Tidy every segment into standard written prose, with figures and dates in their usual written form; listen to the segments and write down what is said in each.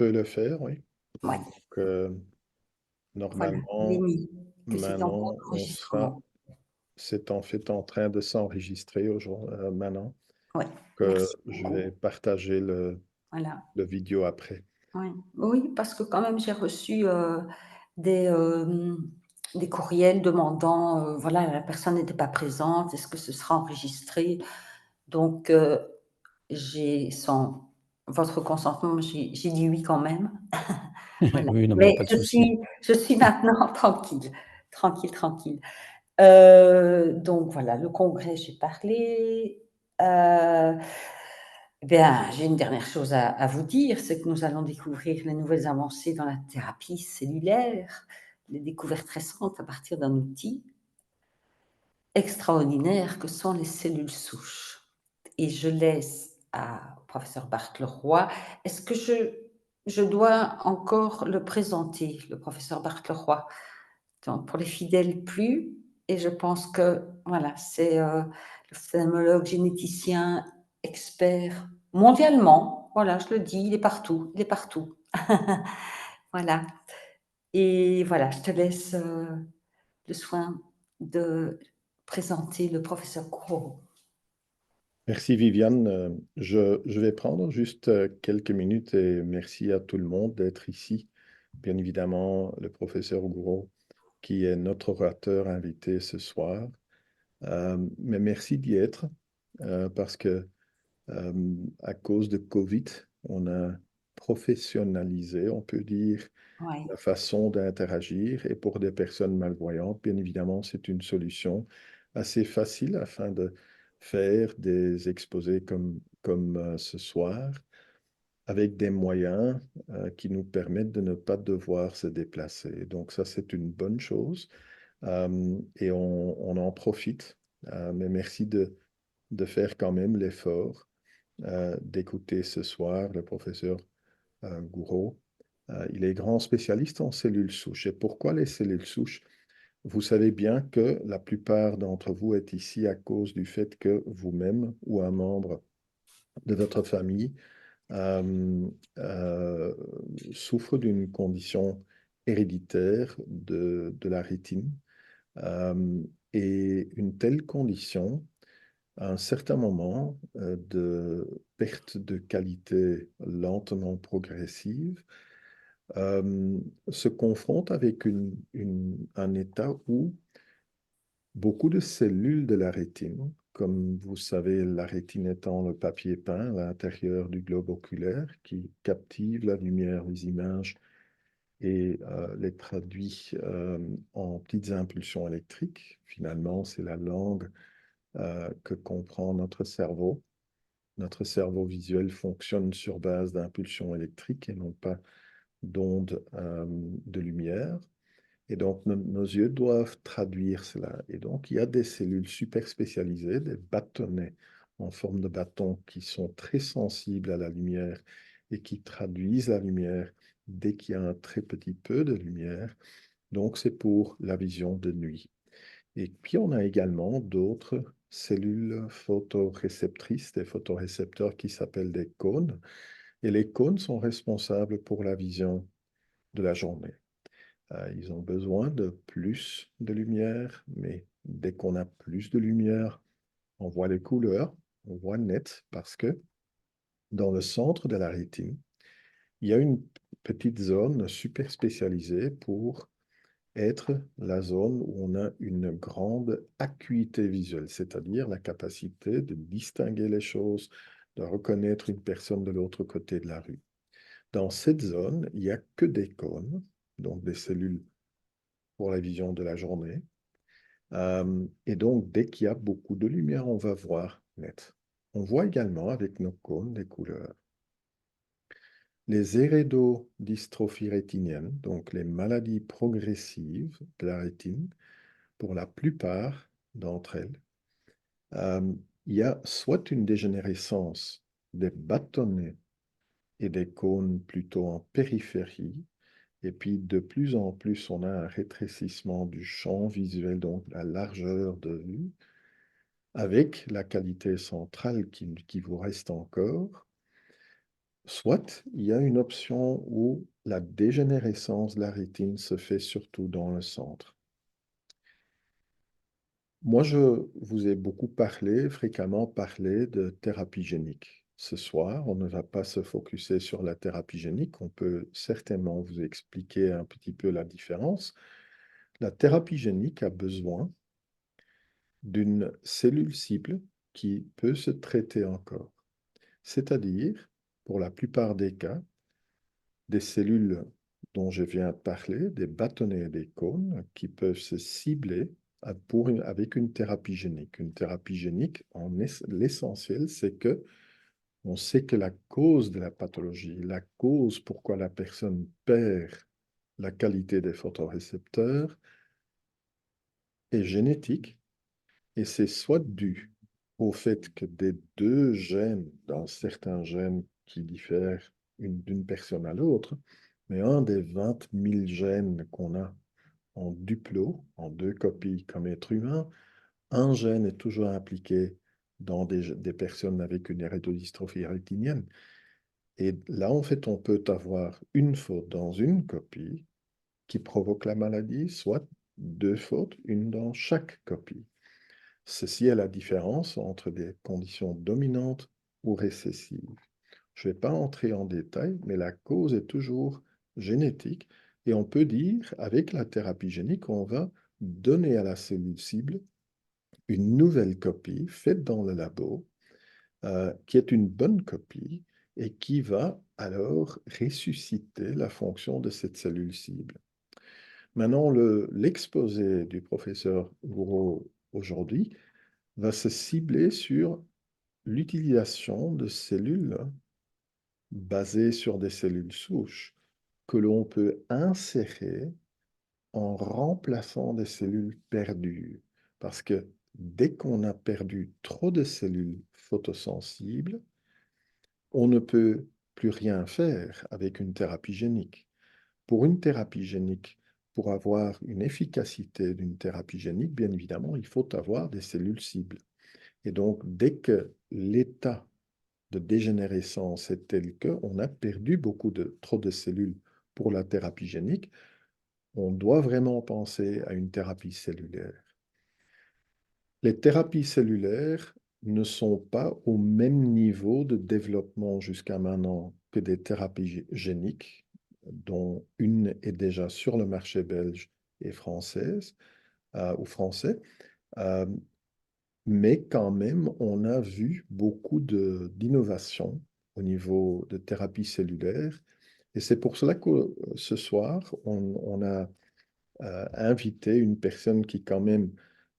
peux le faire, oui. Ouais, Donc, voilà, je l'ai normalement, mis, que c'est en cours maintenant, on sera d'enregistrement. c'est en fait en train de s'enregistrer maintenant, Ouais, que merci je beaucoup. vais partager Voilà. le vidéo après. Oui, oui, parce que quand même j'ai reçu, des, des courriels demandant, voilà, la personne n'était pas présente, est-ce que ce sera enregistré? Donc, j'ai sans votre consentement, j'ai dit oui quand même. Voilà. Oui, non, mais il y a Mais pas de je souci. suis je suis maintenant tranquille, tranquille, tranquille. Donc voilà, le congrès, j'ai parlé. Bien, j'ai une dernière chose à vous dire, c'est que nous allons découvrir les nouvelles avancées dans la thérapie cellulaire, les découvertes récentes à partir d'un outil extraordinaire que sont les cellules souches. Et je laisse au professeur Bartleroy. Est-ce que je dois encore le présenter, le professeur Bartleroy? Donc pour les fidèles, plus. Et je pense que voilà, c'est, l'ophtalmologue généticien expert mondialement. Voilà, je le dis, il est partout, il est partout. Voilà, et voilà, je te laisse, le soin de présenter le professeur Gros. Merci Viviane. Je vais prendre juste quelques minutes et merci à tout le monde d'être ici. Bien évidemment, le professeur Gouraud, qui est notre orateur invité ce soir. Mais merci d'y être parce que à cause de Covid, on a professionnalisé, on peut dire, Ouais, la façon d'interagir. Et pour des personnes malvoyantes, bien évidemment, c'est une solution assez facile afin de faire des exposés comme ce soir, avec des moyens qui nous permettent de ne pas devoir se déplacer. Donc ça, c'est une bonne chose et on en profite. Mais merci de faire quand même l'effort d'écouter ce soir le professeur Gouraud. Il est grand spécialiste en cellules souches. Et pourquoi les cellules souches? Vous savez bien que la plupart d'entre vous êtes ici à cause du fait que vous-même ou un membre de votre famille euh, euh, souffre d'une condition héréditaire de la rétine. Euh, et une telle condition, à un certain moment de perte de qualité lentement progressive, euh, se confronte avec un état où beaucoup de cellules de la rétine, comme vous savez, la rétine étant le papier peint à l'intérieur du globe oculaire qui captive la lumière des images et les traduit en petites impulsions électriques. Finalement, c'est la langue que comprend notre cerveau. Notre cerveau visuel fonctionne sur base d'impulsions électriques et non pas d'ondes de lumière. Et donc, nos yeux doivent traduire cela. Et donc, il y a des cellules super spécialisées, des bâtonnets en forme de bâton qui sont très sensibles à la lumière et qui traduisent la lumière dès qu'il y a un très petit peu de lumière. Donc, c'est pour la vision de nuit. Et puis, on a également d'autres cellules photoréceptrices, des photorécepteurs qui s'appellent des cônes. Et les cônes sont responsables pour la vision de la journée. Ils ont besoin de plus de lumière, mais dès qu'on a plus de lumière, on voit les couleurs, on voit net, parce que dans le centre de la rétine, il y a une petite zone super spécialisée pour être la zone où on a une grande acuité visuelle, c'est-à-dire la capacité de distinguer les choses, de reconnaître une personne de l'autre côté de la rue. Dans cette zone, il n'y a que des cônes, donc des cellules pour la vision de la journée. Et donc, dès qu'il y a beaucoup de lumière, on va voir net. On voit également avec nos cônes des couleurs. Les hérédodystrophies rétiniennes, donc les maladies progressives de la rétine, pour la plupart d'entre elles, euh, il y a soit une dégénérescence des bâtonnets et des cônes plutôt en périphérie, et puis de plus en plus, on a un rétrécissement du champ visuel, donc la largeur de vue, avec la qualité centrale qui vous reste encore. Soit il y a une option où la dégénérescence de la rétine se fait surtout dans le centre. Moi, je vous ai beaucoup parlé, fréquemment parlé de thérapie génique. Ce soir, on ne va pas se focuser sur la thérapie génique. On peut certainement vous expliquer un petit peu la différence. La thérapie génique a besoin d'une cellule cible qui peut se traiter encore. C'est-à-dire, pour la plupart des cas, des cellules dont je viens de parler, des bâtonnets et des cônes, qui peuvent se cibler avec une thérapie génique. Une thérapie génique, l'essentiel, c'est que on sait que la cause de la pathologie, la cause pourquoi la personne perd la qualité des photorécepteurs est génétique. Et c'est soit dû au fait que des deux gènes, dans certains gènes qui diffèrent d'une personne à l'autre, mais un des 20 000 gènes qu'on a en duplo, en deux copies comme être humain, un gène est toujours impliqué dans des personnes avec une hérétodystrophie rétinienne. Et là, en fait, on peut avoir une faute dans une copie qui provoque la maladie, soit deux fautes, une dans chaque copie. Ceci est la différence entre des conditions dominantes ou récessives. Je ne vais pas entrer en détail, mais la cause est toujours génétique et on peut dire, avec la thérapie génique, on va donner à la cellule cible une nouvelle copie faite dans le labo, qui est une bonne copie et qui va alors ressusciter la fonction de cette cellule cible. Maintenant, l'exposé du professeur Gouraud aujourd'hui va se cibler sur l'utilisation de cellules basées sur des cellules souches que l'on peut insérer en remplaçant des cellules perdues. Parce que dès qu'on a perdu trop de cellules photosensibles, on ne peut plus rien faire avec une thérapie génique. Pour une thérapie génique, pour avoir une efficacité d'une thérapie génique, bien évidemment, il faut avoir des cellules cibles. Et donc, dès que l'état de dégénérescence est tel qu'on a perdu trop de cellules pour la thérapie génique, on doit vraiment penser à une thérapie cellulaire. Les thérapies cellulaires ne sont pas au même niveau de développement jusqu'à maintenant que des thérapies géniques, dont une est déjà sur le marché belge et française ou français. Euh, Mais quand même, on a vu beaucoup d'innovations au niveau de thérapie cellulaire. Et c'est pour cela que ce soir, on a invité une personne qui quand même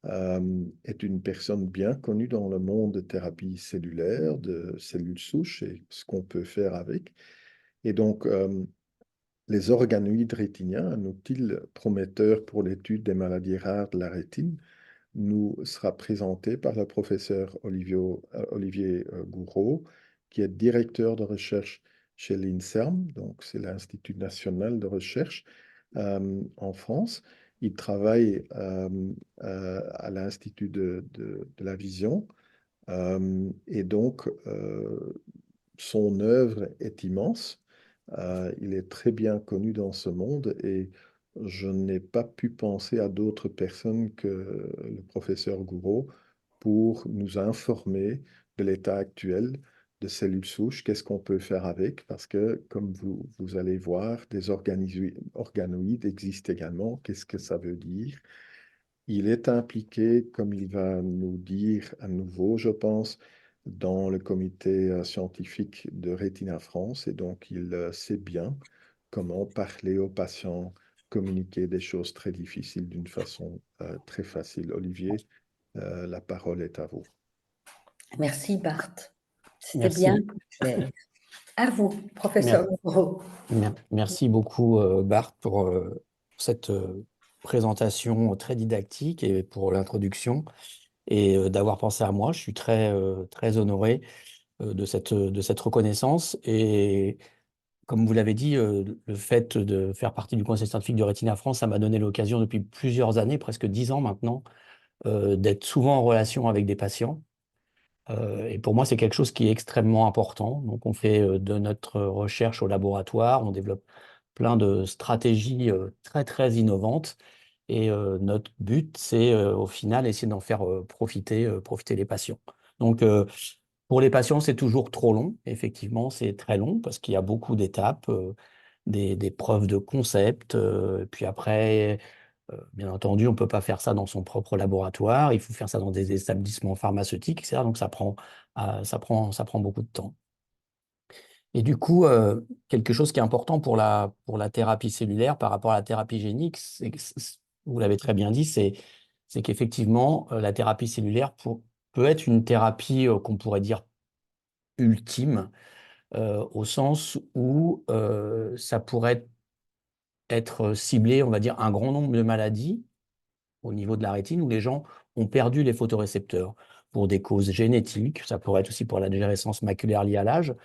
est une personne bien connue dans le monde de thérapie cellulaire, de cellules souches et ce qu'on peut faire avec. Et donc, les organoïdes rétiniens, un outil prometteur pour l'étude des maladies rares de la rétine, nous sera présenté par le professeur Olivier Gouraud, qui est directeur de recherche chez l'INSERM, donc c'est l'Institut national de recherche en France. Il travaille à l'Institut de la vision et donc son œuvre est immense. Il est très bien connu dans ce monde et je n'ai pas pu penser à d'autres personnes que le professeur Gouraud pour nous informer de l'état actuel de cellules souches, qu'est-ce qu'on peut faire avec, parce que, comme vous allez voir, des organoïdes existent également. Qu'est-ce que ça veut dire? Il est impliqué, comme il va nous dire à nouveau, je pense, dans le comité scientifique de Retina France, et donc il sait bien comment parler aux patients, communiquer des choses très difficiles d'une façon très facile. Olivier, la parole est à vous. Merci Bart. C'était bien Merci. clair. À vous, Mer- professeur Moreau. Merci beaucoup, Bart, pour cette présentation très didactique et pour l'introduction et d'avoir pensé à moi. Je suis très honoré de cette reconnaissance. Et comme vous l'avez dit, le fait de faire partie du Conseil scientifique de Retina France, ça m'a donné l'occasion depuis plusieurs années, presque 10 ans maintenant, d'être souvent en relation avec des patients Et pour moi, c'est quelque chose qui est extrêmement important. Donc, on fait de notre recherche au laboratoire, on développe plein de stratégies très, très innovantes. Et notre but, c'est au final essayer d'en faire profiter les patients. Donc, pour les patients, c'est toujours trop long. Effectivement, c'est très long parce qu'il y a beaucoup d'étapes, des preuves de concept. Puis après, bien entendu, on ne peut pas faire ça dans son propre laboratoire. Il faut faire ça dans des établissements pharmaceutiques, etc. Donc, ça prend beaucoup de temps. Et du coup, quelque chose qui est important pour la thérapie cellulaire par rapport à la thérapie génique, vous l'avez très bien dit, c'est qu'effectivement, la thérapie cellulaire peut être une thérapie qu'on pourrait dire ultime, au sens où ça pourrait être ciblé, on va dire, un grand nombre de maladies au niveau de la rétine où les gens ont perdu les photorécepteurs pour des causes génétiques. Ça pourrait être aussi pour la dégénérescence maculaire liée à l'âge,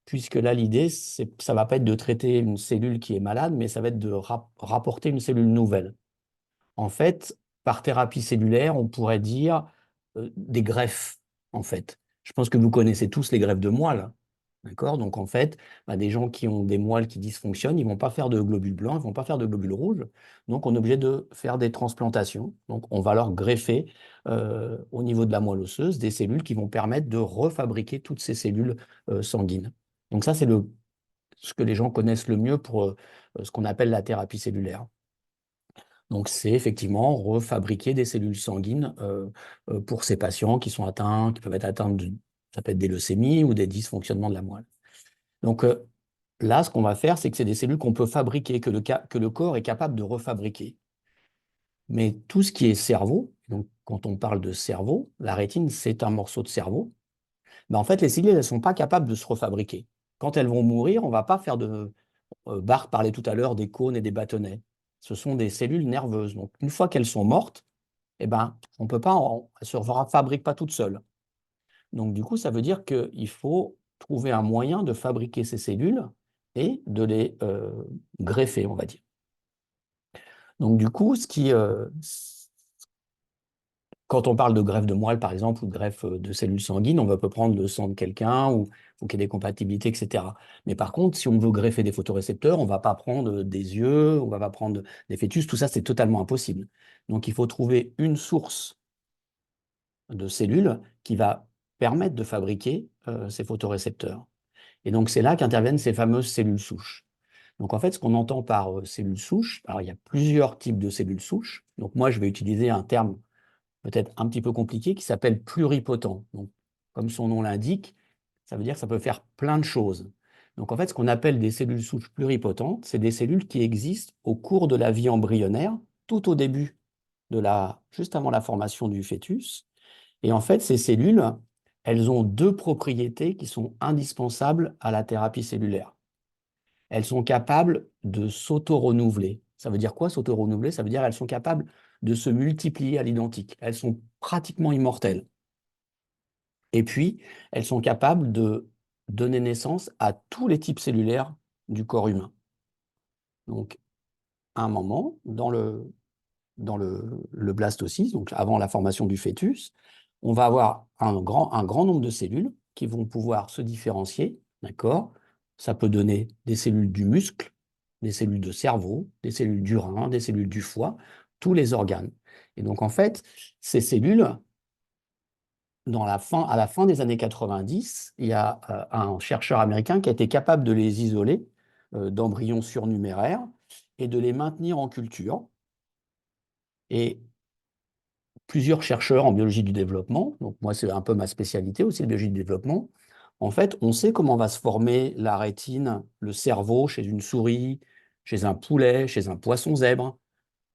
puisque là, l'idée, ça ne va pas être de traiter une cellule qui est malade, mais ça va être de rapporter une cellule nouvelle. En fait, par thérapie cellulaire, on pourrait dire des greffes, en fait. Je pense que vous connaissez tous les greffes de moelle. D'accord? Donc, en fait, des gens qui ont des moelles qui dysfonctionnent, ils ne vont pas faire de globules blancs, ils ne vont pas faire de globules rouges. Donc, on est obligé de faire des transplantations. Donc, on va leur greffer au niveau de la moelle osseuse des cellules qui vont permettre de refabriquer toutes ces cellules sanguines. Donc, ça, c'est ce que les gens connaissent le mieux pour ce qu'on appelle la thérapie cellulaire. Donc, c'est effectivement refabriquer des cellules sanguines pour ces patients qui peuvent être atteints ça peut être des leucémies ou des dysfonctionnements de la moelle. Donc là, ce qu'on va faire, c'est que c'est des cellules qu'on peut fabriquer, que le corps est capable de refabriquer. Mais tout ce qui est cerveau, donc quand on parle de cerveau, la rétine, c'est un morceau de cerveau, en fait, les cellules, elles ne sont pas capables de se refabriquer. Quand elles vont mourir, on ne va pas faire de... Bart parlait tout à l'heure des cônes et des bâtonnets. Ce sont des cellules nerveuses. Donc, une fois qu'elles sont mortes, eh ben, on peut pas, elles ne se fabriquent pas toutes seules. Donc, du coup, ça veut dire qu'il faut trouver un moyen de fabriquer ces cellules et de les greffer, on va dire. Donc, du coup, quand on parle de greffe de moelle, par exemple, ou de greffe de cellules sanguines, on peut prendre le sang de quelqu'un ou faut qu'il y ait des compatibilités, etc. Mais par contre, si on veut greffer des photorécepteurs, on ne va pas prendre des yeux, on ne va pas prendre des fœtus, tout ça, c'est totalement impossible. Donc, il faut trouver une source de cellules qui va permettre de fabriquer ces photorécepteurs. Et donc, c'est là qu'interviennent ces fameuses cellules souches. Donc, en fait, ce qu'on entend par cellules souches, alors il y a plusieurs types de cellules souches. Donc, moi, je vais utiliser un terme peut-être un petit peu compliqué qui s'appelle pluripotent. Donc, comme son nom l'indique, ça veut dire que ça peut faire plein de choses. Donc, en fait, ce qu'on appelle des cellules souches pluripotentes, c'est des cellules qui existent au cours de la vie embryonnaire, tout au début juste avant la formation du fœtus. Et en fait, ces cellules, elles ont deux propriétés qui sont indispensables à la thérapie cellulaire. Elles sont capables de s'auto-renouveler. Ça veut dire quoi, s'auto-renouveler? Ça veut dire qu'elles sont capables de se multiplier à l'identique. Elles sont pratiquement immortelles. Et puis, elles sont capables de donner naissance à tous les types cellulaires du corps humain. Donc, à un moment, dans le blastocyste, donc avant la formation du fœtus, on va avoir un grand nombre de cellules qui vont pouvoir se différencier, d'accord? Ça peut donner des cellules du muscle, des cellules de cerveau, des cellules du rein, des cellules du foie, tous les organes. Et donc, en fait, ces cellules, à la fin des années 90, il y a un chercheur américain qui a été capable de les isoler d'embryons surnuméraires et de les maintenir en culture. Et plusieurs chercheurs en biologie du développement, donc moi c'est un peu ma spécialité aussi, la biologie du développement, en fait, on sait comment va se former la rétine, le cerveau chez une souris, chez un poulet, chez un poisson zèbre,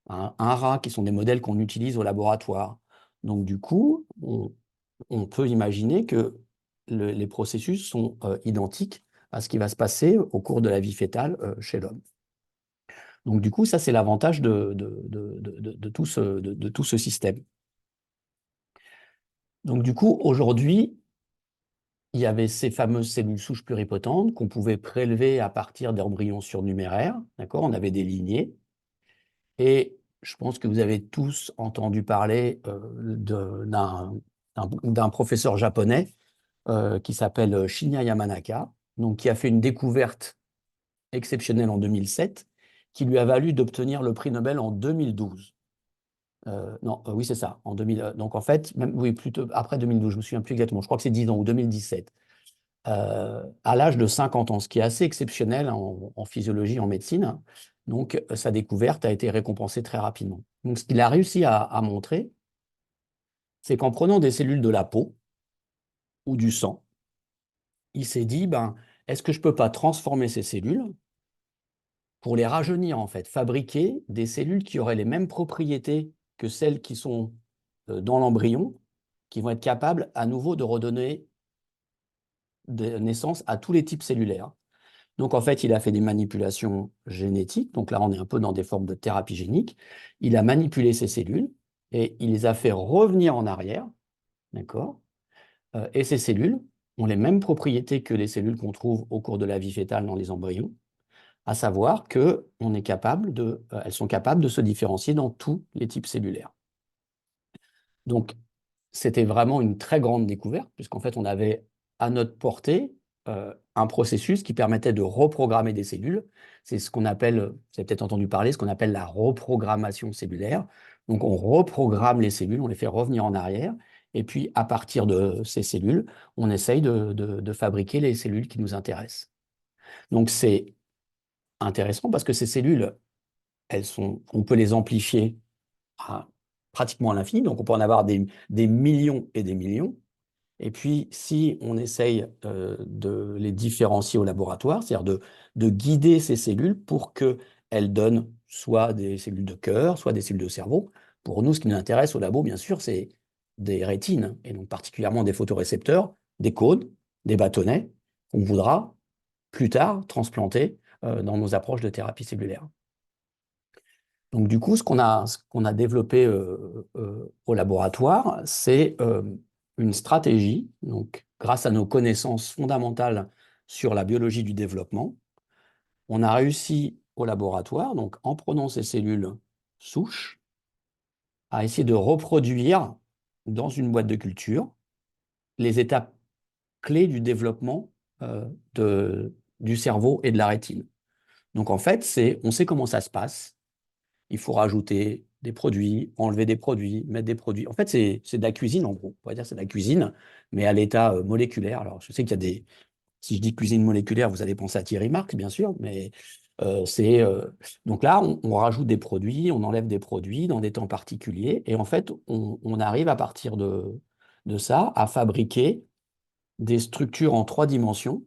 un rat, qui sont des modèles qu'on utilise au laboratoire. Donc du coup, on peut imaginer que les processus sont identiques à ce qui va se passer au cours de la vie fœtale chez l'homme. Donc du coup, ça c'est l'avantage de tout ce système. Donc du coup, aujourd'hui, il y avait ces fameuses cellules souches pluripotentes qu'on pouvait prélever à partir d'embryons surnuméraires, d'accord? On avait des lignées. Et je pense que vous avez tous entendu parler d'un d'un professeur japonais qui s'appelle Shinya Yamanaka, donc, qui a fait une découverte exceptionnelle en 2007, qui lui a valu d'obtenir le prix Nobel en 2012. Non, oui, c'est ça, en 2000. Donc, en fait, même, oui, plutôt après 2012, je me souviens plus exactement, je crois que c'est 10 ans, ou 2017, à l'âge de 50 ans, ce qui est assez exceptionnel en physiologie, en médecine. Donc, sa découverte a été récompensée très rapidement. Donc, ce qu'il a réussi à montrer, c'est qu'en prenant des cellules de la peau ou du sang, il s'est dit, ben, est-ce que je ne peux pas transformer ces cellules pour les rajeunir, en fait, fabriquer des cellules qui auraient les mêmes propriétés que celles qui sont dans l'embryon, qui vont être capables à nouveau de redonner de naissance à tous les types cellulaires. Donc, en fait, il a fait des manipulations génétiques. Donc là, on est un peu dans des formes de thérapie génique. Il a manipulé ces cellules et il les a fait revenir en arrière. D'accord? Et ces cellules ont les mêmes propriétés que les cellules qu'on trouve au cours de la vie fétale dans les embryons, à savoir qu'elles sont capables de se différencier dans tous les types cellulaires. Donc, c'était vraiment une très grande découverte, puisqu'en fait, on avait à notre portée un processus qui permettait de reprogrammer des cellules. C'est ce qu'on appelle, vous avez peut-être entendu parler, ce qu'on appelle la reprogrammation cellulaire. Donc, on reprogramme les cellules, on les fait revenir en arrière, et puis à partir de ces cellules, on essaye de fabriquer les cellules qui nous intéressent. Donc, c'est intéressant parce que ces cellules, on peut les amplifier pratiquement à l'infini, donc on peut en avoir des millions et des millions. Et puis, si on essaye de les différencier au laboratoire, c'est-à-dire de guider ces cellules pour qu'elles donnent soit des cellules de cœur, soit des cellules de cerveau. Pour nous, ce qui nous intéresse au labo, bien sûr, c'est des rétines, et donc particulièrement des photorécepteurs, des cônes, des bâtonnets, qu'on voudra plus tard transplanter dans nos approches de thérapie cellulaire. Donc, du coup, ce qu'on a développé au laboratoire, c'est une stratégie, donc, grâce à nos connaissances fondamentales sur la biologie du développement. On a réussi au laboratoire, donc, en prenant ces cellules souches, à essayer de reproduire dans une boîte de culture les étapes clés du développement du cerveau et de la rétine. Donc, en fait, on sait comment ça se passe. Il faut rajouter des produits, enlever des produits, mettre des produits. En fait, c'est de la cuisine, en gros. On pourrait dire que c'est de la cuisine, mais à l'état moléculaire. Alors, je sais qu'il y a des... Si je dis cuisine moléculaire, vous allez penser à Thierry Marx, bien sûr, mais c'est... Donc là, on rajoute des produits, on enlève des produits dans des temps particuliers, et en fait, on arrive à partir de ça à fabriquer des structures en 3 dimensions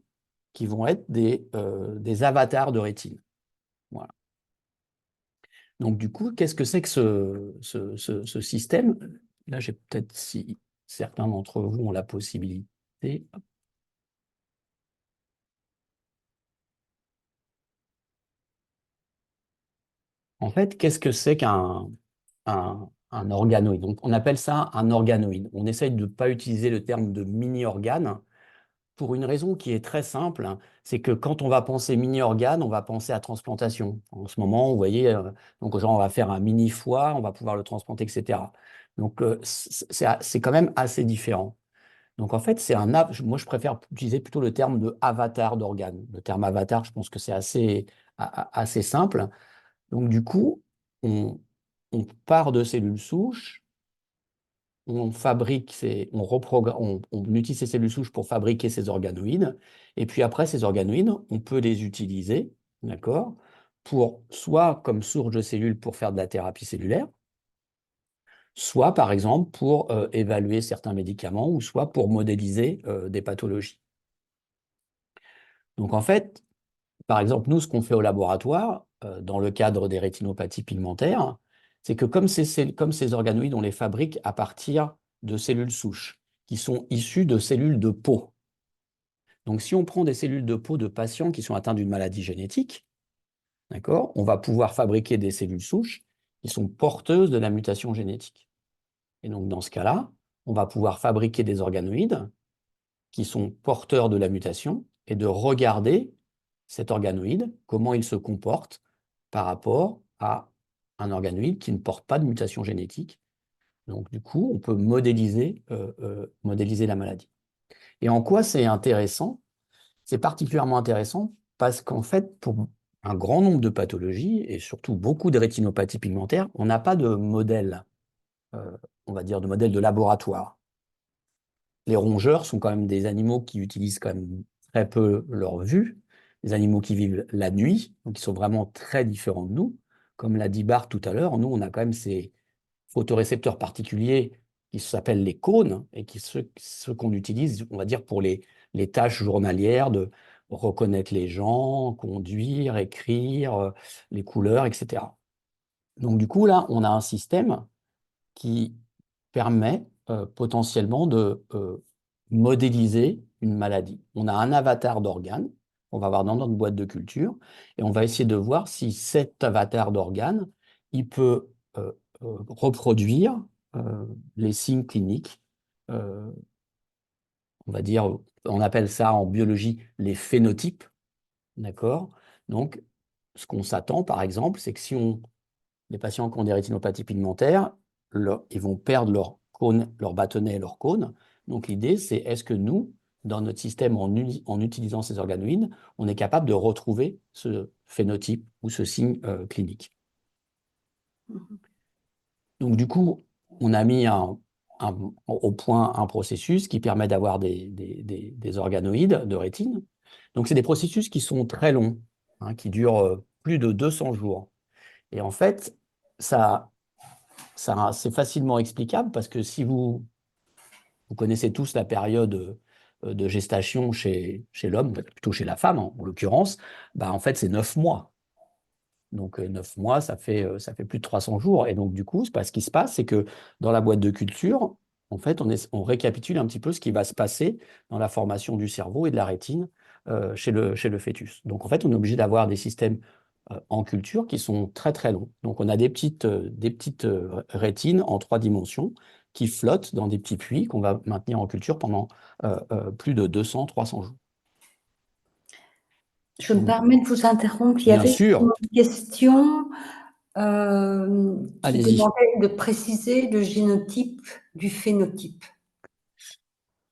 qui vont être des avatars de rétine. Voilà. Donc, du coup, qu'est-ce que c'est que ce système? Là, j'ai peut-être, si certains d'entre vous ont la possibilité. En fait, qu'est-ce que c'est un organoïde? Donc, on appelle ça un organoïde. On essaye de ne pas utiliser le terme de mini-organe pour une raison qui est très simple, hein. C'est que quand on va penser mini-organe, on va penser à transplantation. En ce moment, vous voyez, donc genre on va faire un mini-foie, on va pouvoir le transplanter, etc. Donc c'est quand même assez différent. Donc en fait, moi je préfère utiliser plutôt le terme de avatar d'organe. Le terme avatar, je pense que c'est assez simple. Donc du coup, on part de cellules souches, on utilise ces cellules souches pour fabriquer ces organoïdes. Et puis après, ces organoïdes, on peut les utiliser, d'accord, soit comme source de cellules pour faire de la thérapie cellulaire, soit par exemple pour évaluer certains médicaments, ou soit pour modéliser des pathologies. Donc en fait, par exemple, nous, ce qu'on fait au laboratoire, dans le cadre des rétinopathies pigmentaires, c'est que comme ces organoïdes, on les fabrique à partir de cellules souches, qui sont issues de cellules de peau. Donc, si on prend des cellules de peau de patients qui sont atteints d'une maladie génétique, d'accord, on va pouvoir fabriquer des cellules souches qui sont porteuses de la mutation génétique. Et donc, dans ce cas-là, on va pouvoir fabriquer des organoïdes qui sont porteurs de la mutation et de regarder cet organoïde, comment il se comporte par rapport à un organoïde qui ne porte pas de mutation génétique, Donc, du coup, on peut modéliser la maladie. Et en quoi c'est intéressant? C'est particulièrement intéressant parce qu'en fait, pour un grand nombre de pathologies, et surtout beaucoup de rétinopathies pigmentaires, on n'a pas de modèle, on va dire, de modèle de laboratoire. Les rongeurs sont quand même des animaux qui utilisent quand même très peu leur vue, des animaux qui vivent la nuit, donc qui sont vraiment très différents de nous. Comme l'a dit Bart tout à l'heure, nous, on a quand même ces photorécepteurs particuliers qui s'appellent les cônes et qui ceux qu'on utilise, on va dire, pour les tâches journalières de reconnaître les gens, conduire, écrire, les couleurs, etc. Donc, du coup, là, on a un système qui permet potentiellement de modéliser une maladie. On a un avatar d'organes qu'on va avoir dans notre boîte de culture et on va essayer de voir si cet avatar d'organes, il peut reproduire les signes cliniques. On va dire, on appelle ça en biologie les phénotypes, d'accord? Donc, ce qu'on s'attend, par exemple, c'est que si les patients qui ont des rétinopathies pigmentaires, ils vont perdre leur cône, leur bâtonnet et leur cône. Donc l'idée, c'est est-ce que nous, dans notre système, en utilisant ces organoïdes, on est capable de retrouver ce phénotype ou ce signe clinique. Donc du coup, on a mis au point un processus qui permet d'avoir des organoïdes de rétine. Donc c'est des processus qui sont très longs, hein, qui durent plus de 200 jours. Et en fait, ça c'est facilement explicable parce que si vous connaissez tous la période de gestation chez l'homme, plutôt chez la femme en l'occurrence, bah, en fait c'est 9 mois. Donc 9 mois, ça fait plus de 300 jours. Et donc du coup, ce qui se passe, c'est que dans la boîte de culture, en fait, on récapitule un petit peu ce qui va se passer dans la formation du cerveau et de la rétine chez le fœtus. Donc en fait, on est obligé d'avoir des systèmes en culture qui sont très très longs. Donc on a des petites rétines en 3 dimensions qui flottent dans des petits puits qu'on va maintenir en culture pendant plus de 200-300 jours. Je me permets de vous interrompre. Il y Bien avait sûr, une question qui allez-y. demandait de préciser le génotype du phénotype.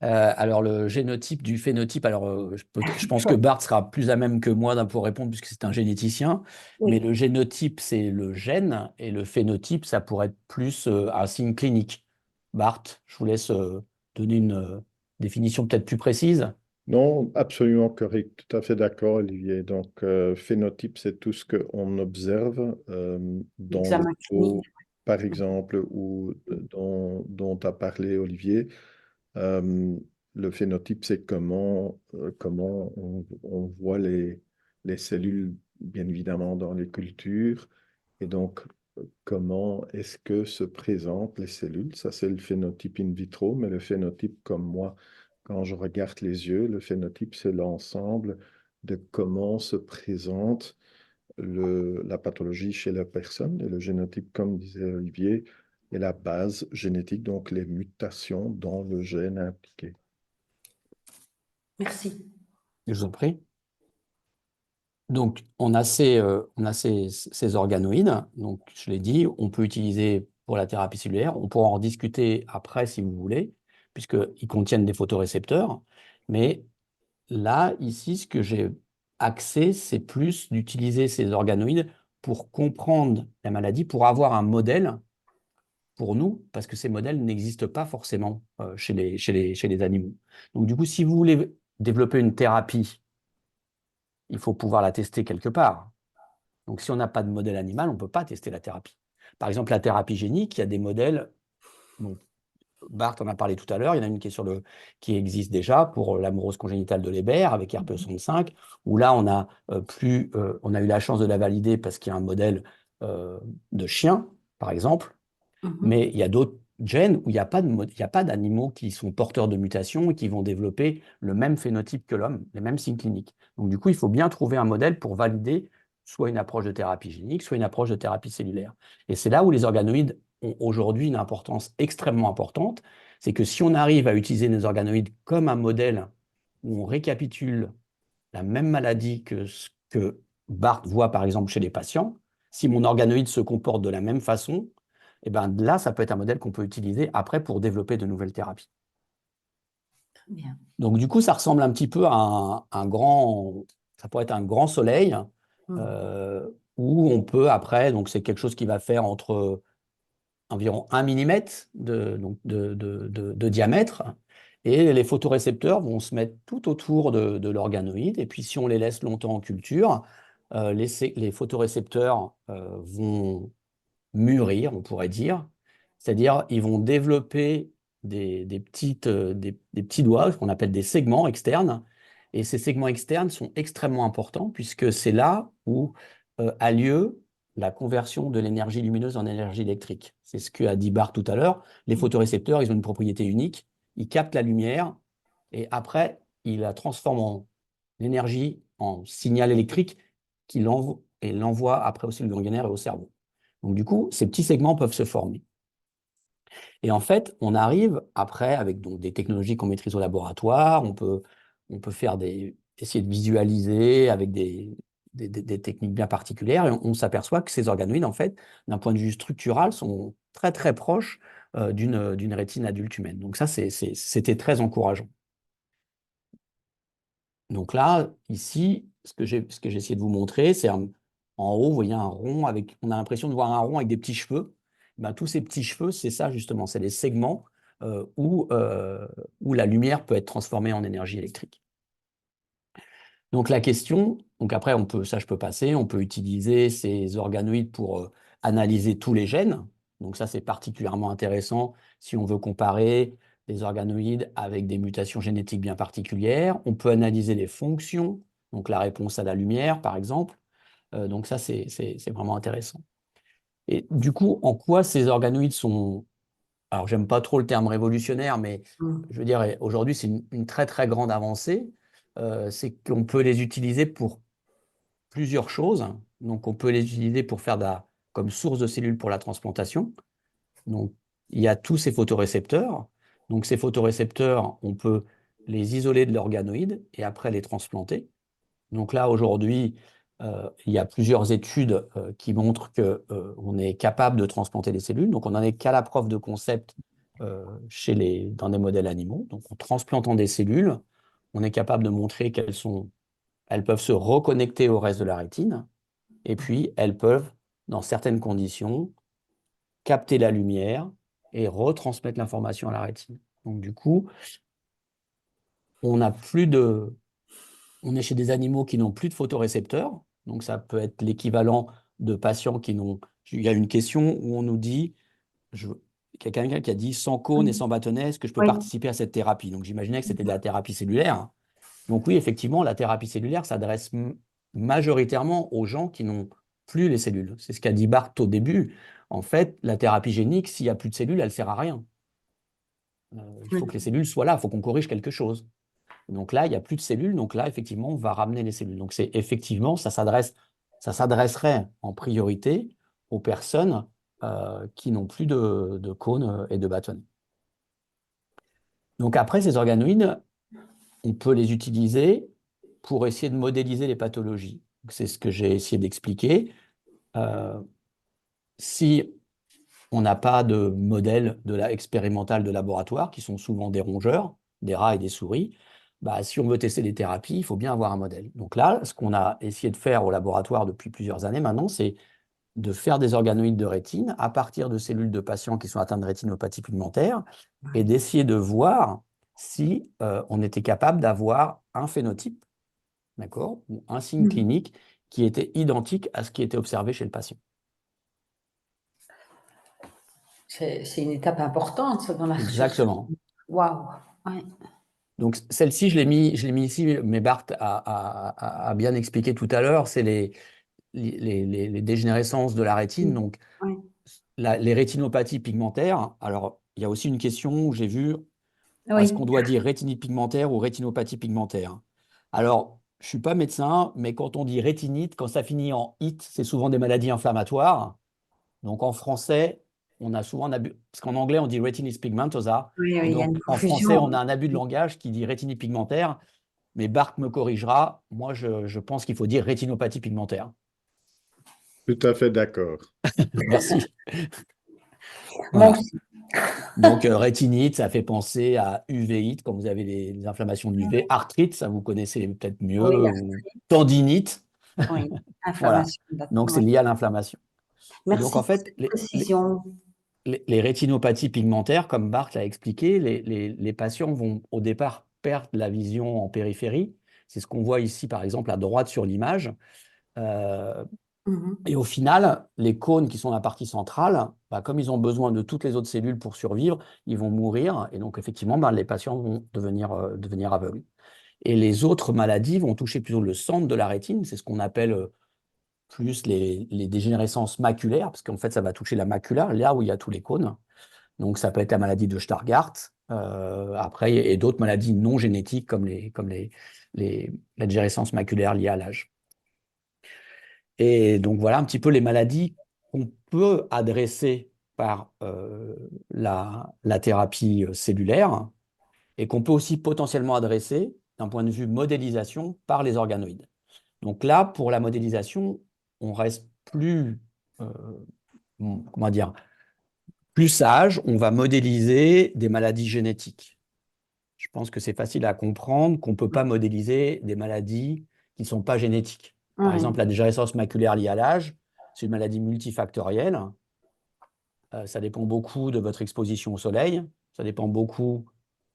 Alors, le génotype du phénotype, alors je pense que Bart sera plus à même que moi pour répondre puisque c'est un généticien, mais Oui. le génotype, c'est le gène et le phénotype, ça pourrait être plus un signe clinique. Bart, je vous laisse donner une définition peut-être plus précise. Non, absolument correct, tout à fait d'accord, Olivier. Donc, phénotype, c'est tout ce qu'on observe dans le Examen peau, clinique. par exemple, ou dont tu as parlé, Olivier. Euh, le phénotype, c'est comment on voit les cellules, bien évidemment, dans les cultures. Et donc, comment est-ce que se présentent les cellules? Ça, c'est le phénotype in vitro, mais le phénotype, comme moi, quand je regarde les yeux, le phénotype, c'est l'ensemble de comment se présente la pathologie chez la personne. Et le génotype, comme disait Olivier, est la base génétique, donc les mutations dans le gène impliqué. Merci. Je vous en prie. Donc, on a ces organoïdes. Donc, je l'ai dit, on peut utiliser pour la thérapie cellulaire. On pourra en discuter après si vous voulez, puisqu'ils contiennent des photorécepteurs. Mais là, ici, ce que j'ai axé, c'est plus d'utiliser ces organoïdes pour comprendre la maladie, pour avoir un modèle pour nous, parce que ces modèles n'existent pas forcément chez les animaux. Donc, du coup, si vous voulez développer une thérapie, il faut pouvoir la tester quelque part. Donc, si on n'a pas de modèle animal, on ne peut pas tester la thérapie. Par exemple, la thérapie génique, il y a des modèles. Bon, Bart en a parlé tout à l'heure. Il y en a une qui existe déjà pour l'amorose congénitale de Leber avec RPE65, où là, on a eu la chance de la valider parce qu'il y a un modèle de chien, par exemple. Mais il y a d'autres gènes où il n'y a pas d'animaux qui sont porteurs de mutations et qui vont développer le même phénotype que l'homme, les mêmes signes cliniques. Donc, du coup, il faut bien trouver un modèle pour valider soit une approche de thérapie génique, soit une approche de thérapie cellulaire. Et c'est là où les organoïdes ont aujourd'hui une importance extrêmement importante. C'est que si on arrive à utiliser les organoïdes comme un modèle où on récapitule la même maladie que ce que Bart voit, par exemple, chez les patients, si mon organoïde se comporte de la même façon, et ben là, ça peut être un modèle qu'on peut utiliser après pour développer de nouvelles thérapies. Très bien. Donc, du coup, ça ressemble un petit peu à un grand, ça pourrait être un grand soleil où on peut après, donc c'est quelque chose qui va faire entre environ 1 millimètre de diamètre, et les photorécepteurs vont se mettre tout autour de l'organoïde, et puis si on les laisse longtemps en culture, les photorécepteurs vont mûrir, on pourrait dire, c'est-à-dire ils vont développer des petits doigts qu'on appelle des segments externes, et ces segments externes sont extrêmement importants puisque c'est là où a lieu la conversion de l'énergie lumineuse en énergie électrique. C'est ce qu'a dit Bart tout à l'heure. Les photorécepteurs, ils ont une propriété unique, ils captent la lumière et après, ils la transforment en énergie, en signal électrique et l'envoient après aux cellules ganglionnaires et au cerveau. Donc, du coup, ces petits segments peuvent se former. Et en fait, on arrive après, avec donc, des technologies qu'on maîtrise au laboratoire, on peut faire essayer de visualiser avec des techniques bien particulières, et on s'aperçoit que ces organoïdes, en fait, d'un point de vue structural, sont très, très proches d'une rétine adulte humaine. Donc ça, c'était très encourageant. Donc là, ici, ce que j'ai essayé de vous montrer, c'est en haut, vous voyez un rond avec, on a l'impression de voir un rond avec des petits cheveux. Ben, tous ces petits cheveux, c'est ça justement, c'est les segments où la lumière peut être transformée en énergie électrique. Donc la question, donc après, ça je peux passer, on peut utiliser ces organoïdes pour analyser tous les gènes. Donc ça, c'est particulièrement intéressant si on veut comparer des organoïdes avec des mutations génétiques bien particulières. On peut analyser les fonctions, donc la réponse à la lumière, par exemple. Donc ça, c'est vraiment intéressant. Et du coup, en quoi ces organoïdes sont... Alors, j'aime pas trop le terme révolutionnaire, mais je veux dire, aujourd'hui, c'est une très, très grande avancée. C'est qu'on peut les utiliser pour plusieurs choses. Donc, on peut les utiliser pour faire comme source de cellules pour la transplantation. Donc, il y a tous ces photorécepteurs. Donc, ces photorécepteurs, on peut les isoler de l'organoïde et après les transplanter. Donc là, aujourd'hui, il y a plusieurs études qui montrent qu'on est capable de transplanter des cellules. Donc, on n'en est qu'à la preuve de concept dans des modèles animaux. Donc, en transplantant des cellules, on est capable de montrer elles peuvent se reconnecter au reste de la rétine. Et puis, elles peuvent, dans certaines conditions, capter la lumière et retransmettre l'information à la rétine. Donc, du coup, on est chez des animaux qui n'ont plus de photorécepteurs. Donc, ça peut être l'équivalent de patients qui n'ont... Il y a une question où on nous dit, il y a quelqu'un qui a dit, sans cône et sans bâtonnet, est-ce que je peux participer à cette thérapie? Donc, j'imaginais que c'était de la thérapie cellulaire. Donc oui, effectivement, la thérapie cellulaire s'adresse majoritairement aux gens qui n'ont plus les cellules. C'est ce qu'a dit Bart au début. En fait, la thérapie génique, s'il n'y a plus de cellules, elle ne sert à rien. Il faut que les cellules soient là, il faut qu'on corrige quelque chose. Donc là, il n'y a plus de cellules, donc là, effectivement, on va ramener les cellules. Donc c'est effectivement, ça s'adresserait en priorité aux personnes qui n'ont plus de cônes et de bâtonnets. Donc après, ces organoïdes, on peut les utiliser pour essayer de modéliser les pathologies. C'est ce que j'ai essayé d'expliquer. Si on n'a pas de modèle expérimental de laboratoire, qui sont souvent des rongeurs, des rats et des souris, bah, si on veut tester des thérapies, il faut bien avoir un modèle. Donc là, ce qu'on a essayé de faire au laboratoire depuis plusieurs années maintenant, c'est de faire des organoïdes de rétine à partir de cellules de patients qui sont atteints de rétinopathie pigmentaire et d'essayer de voir si on était capable d'avoir un phénotype, d'accord, ou un signe clinique qui était identique à ce qui était observé chez le patient. C'est une étape importante dans la recherche. Exactement. Waouh. Ouais. Donc celle-ci, je l'ai mis ici, mais Bart a bien expliqué tout à l'heure, c'est les dégénérescences de la rétine. Donc les rétinopathies pigmentaires. Alors il y a aussi une question où j'ai vu, est-ce qu'on doit dire rétinite pigmentaire ou rétinopathie pigmentaire? Alors, je ne suis pas médecin, mais quand on dit rétinite, quand ça finit en "ite", c'est souvent des maladies inflammatoires. Donc en français, on a souvent un abus, parce qu'en anglais, on dit retinitis pigmentosa. Et donc en français, on a un abus de langage qui dit rétinite pigmentaire. Mais Bart me corrigera. Moi, je pense qu'il faut dire rétinopathie pigmentaire. Tout à fait d'accord. Merci. Moi Voilà. aussi. Donc, rétinite, ça fait penser à uvéite, quand vous avez les inflammations de l'UV. Arthrite, ça vous connaissez peut-être mieux, Oui, ou tendinite. oui. Voilà. Inflammation. Donc, c'est Oui. lié à l'inflammation. Et donc, Merci en pour fait, cette précision. les rétinopathies pigmentaires, comme Bart l'a expliqué, les patients vont au départ perdre la vision en périphérie. C'est ce qu'on voit ici, par exemple, à droite sur l'image. Euh, Mhm. et au final, les cônes qui sont la partie centrale, bah, comme ils ont besoin de toutes les autres cellules pour survivre, ils vont mourir. Et donc, effectivement, bah, les patients vont devenir aveugles. Et les autres maladies vont toucher plutôt le centre de la rétine. C'est ce qu'on appelle plus les dégénérescences maculaires, parce qu'en fait, ça va toucher la macula, là où il y a tous les cônes. Donc, ça peut être la maladie de Stargardt. Après, et d'autres maladies non génétiques, comme la dégénérescence maculaire liée à l'âge. Et donc, voilà un petit peu les maladies qu'on peut adresser par la thérapie cellulaire et qu'on peut aussi potentiellement adresser d'un point de vue modélisation par les organoïdes. Donc là, pour la modélisation, on reste plus, comment dire, plus sage, on va modéliser des maladies génétiques. Je pense que c'est facile à comprendre qu'on ne peut pas modéliser des maladies qui ne sont pas génétiques. Par Oui. exemple, la dégénérescence maculaire liée à l'âge, c'est une maladie multifactorielle. Ça dépend beaucoup de votre exposition au soleil, ça dépend beaucoup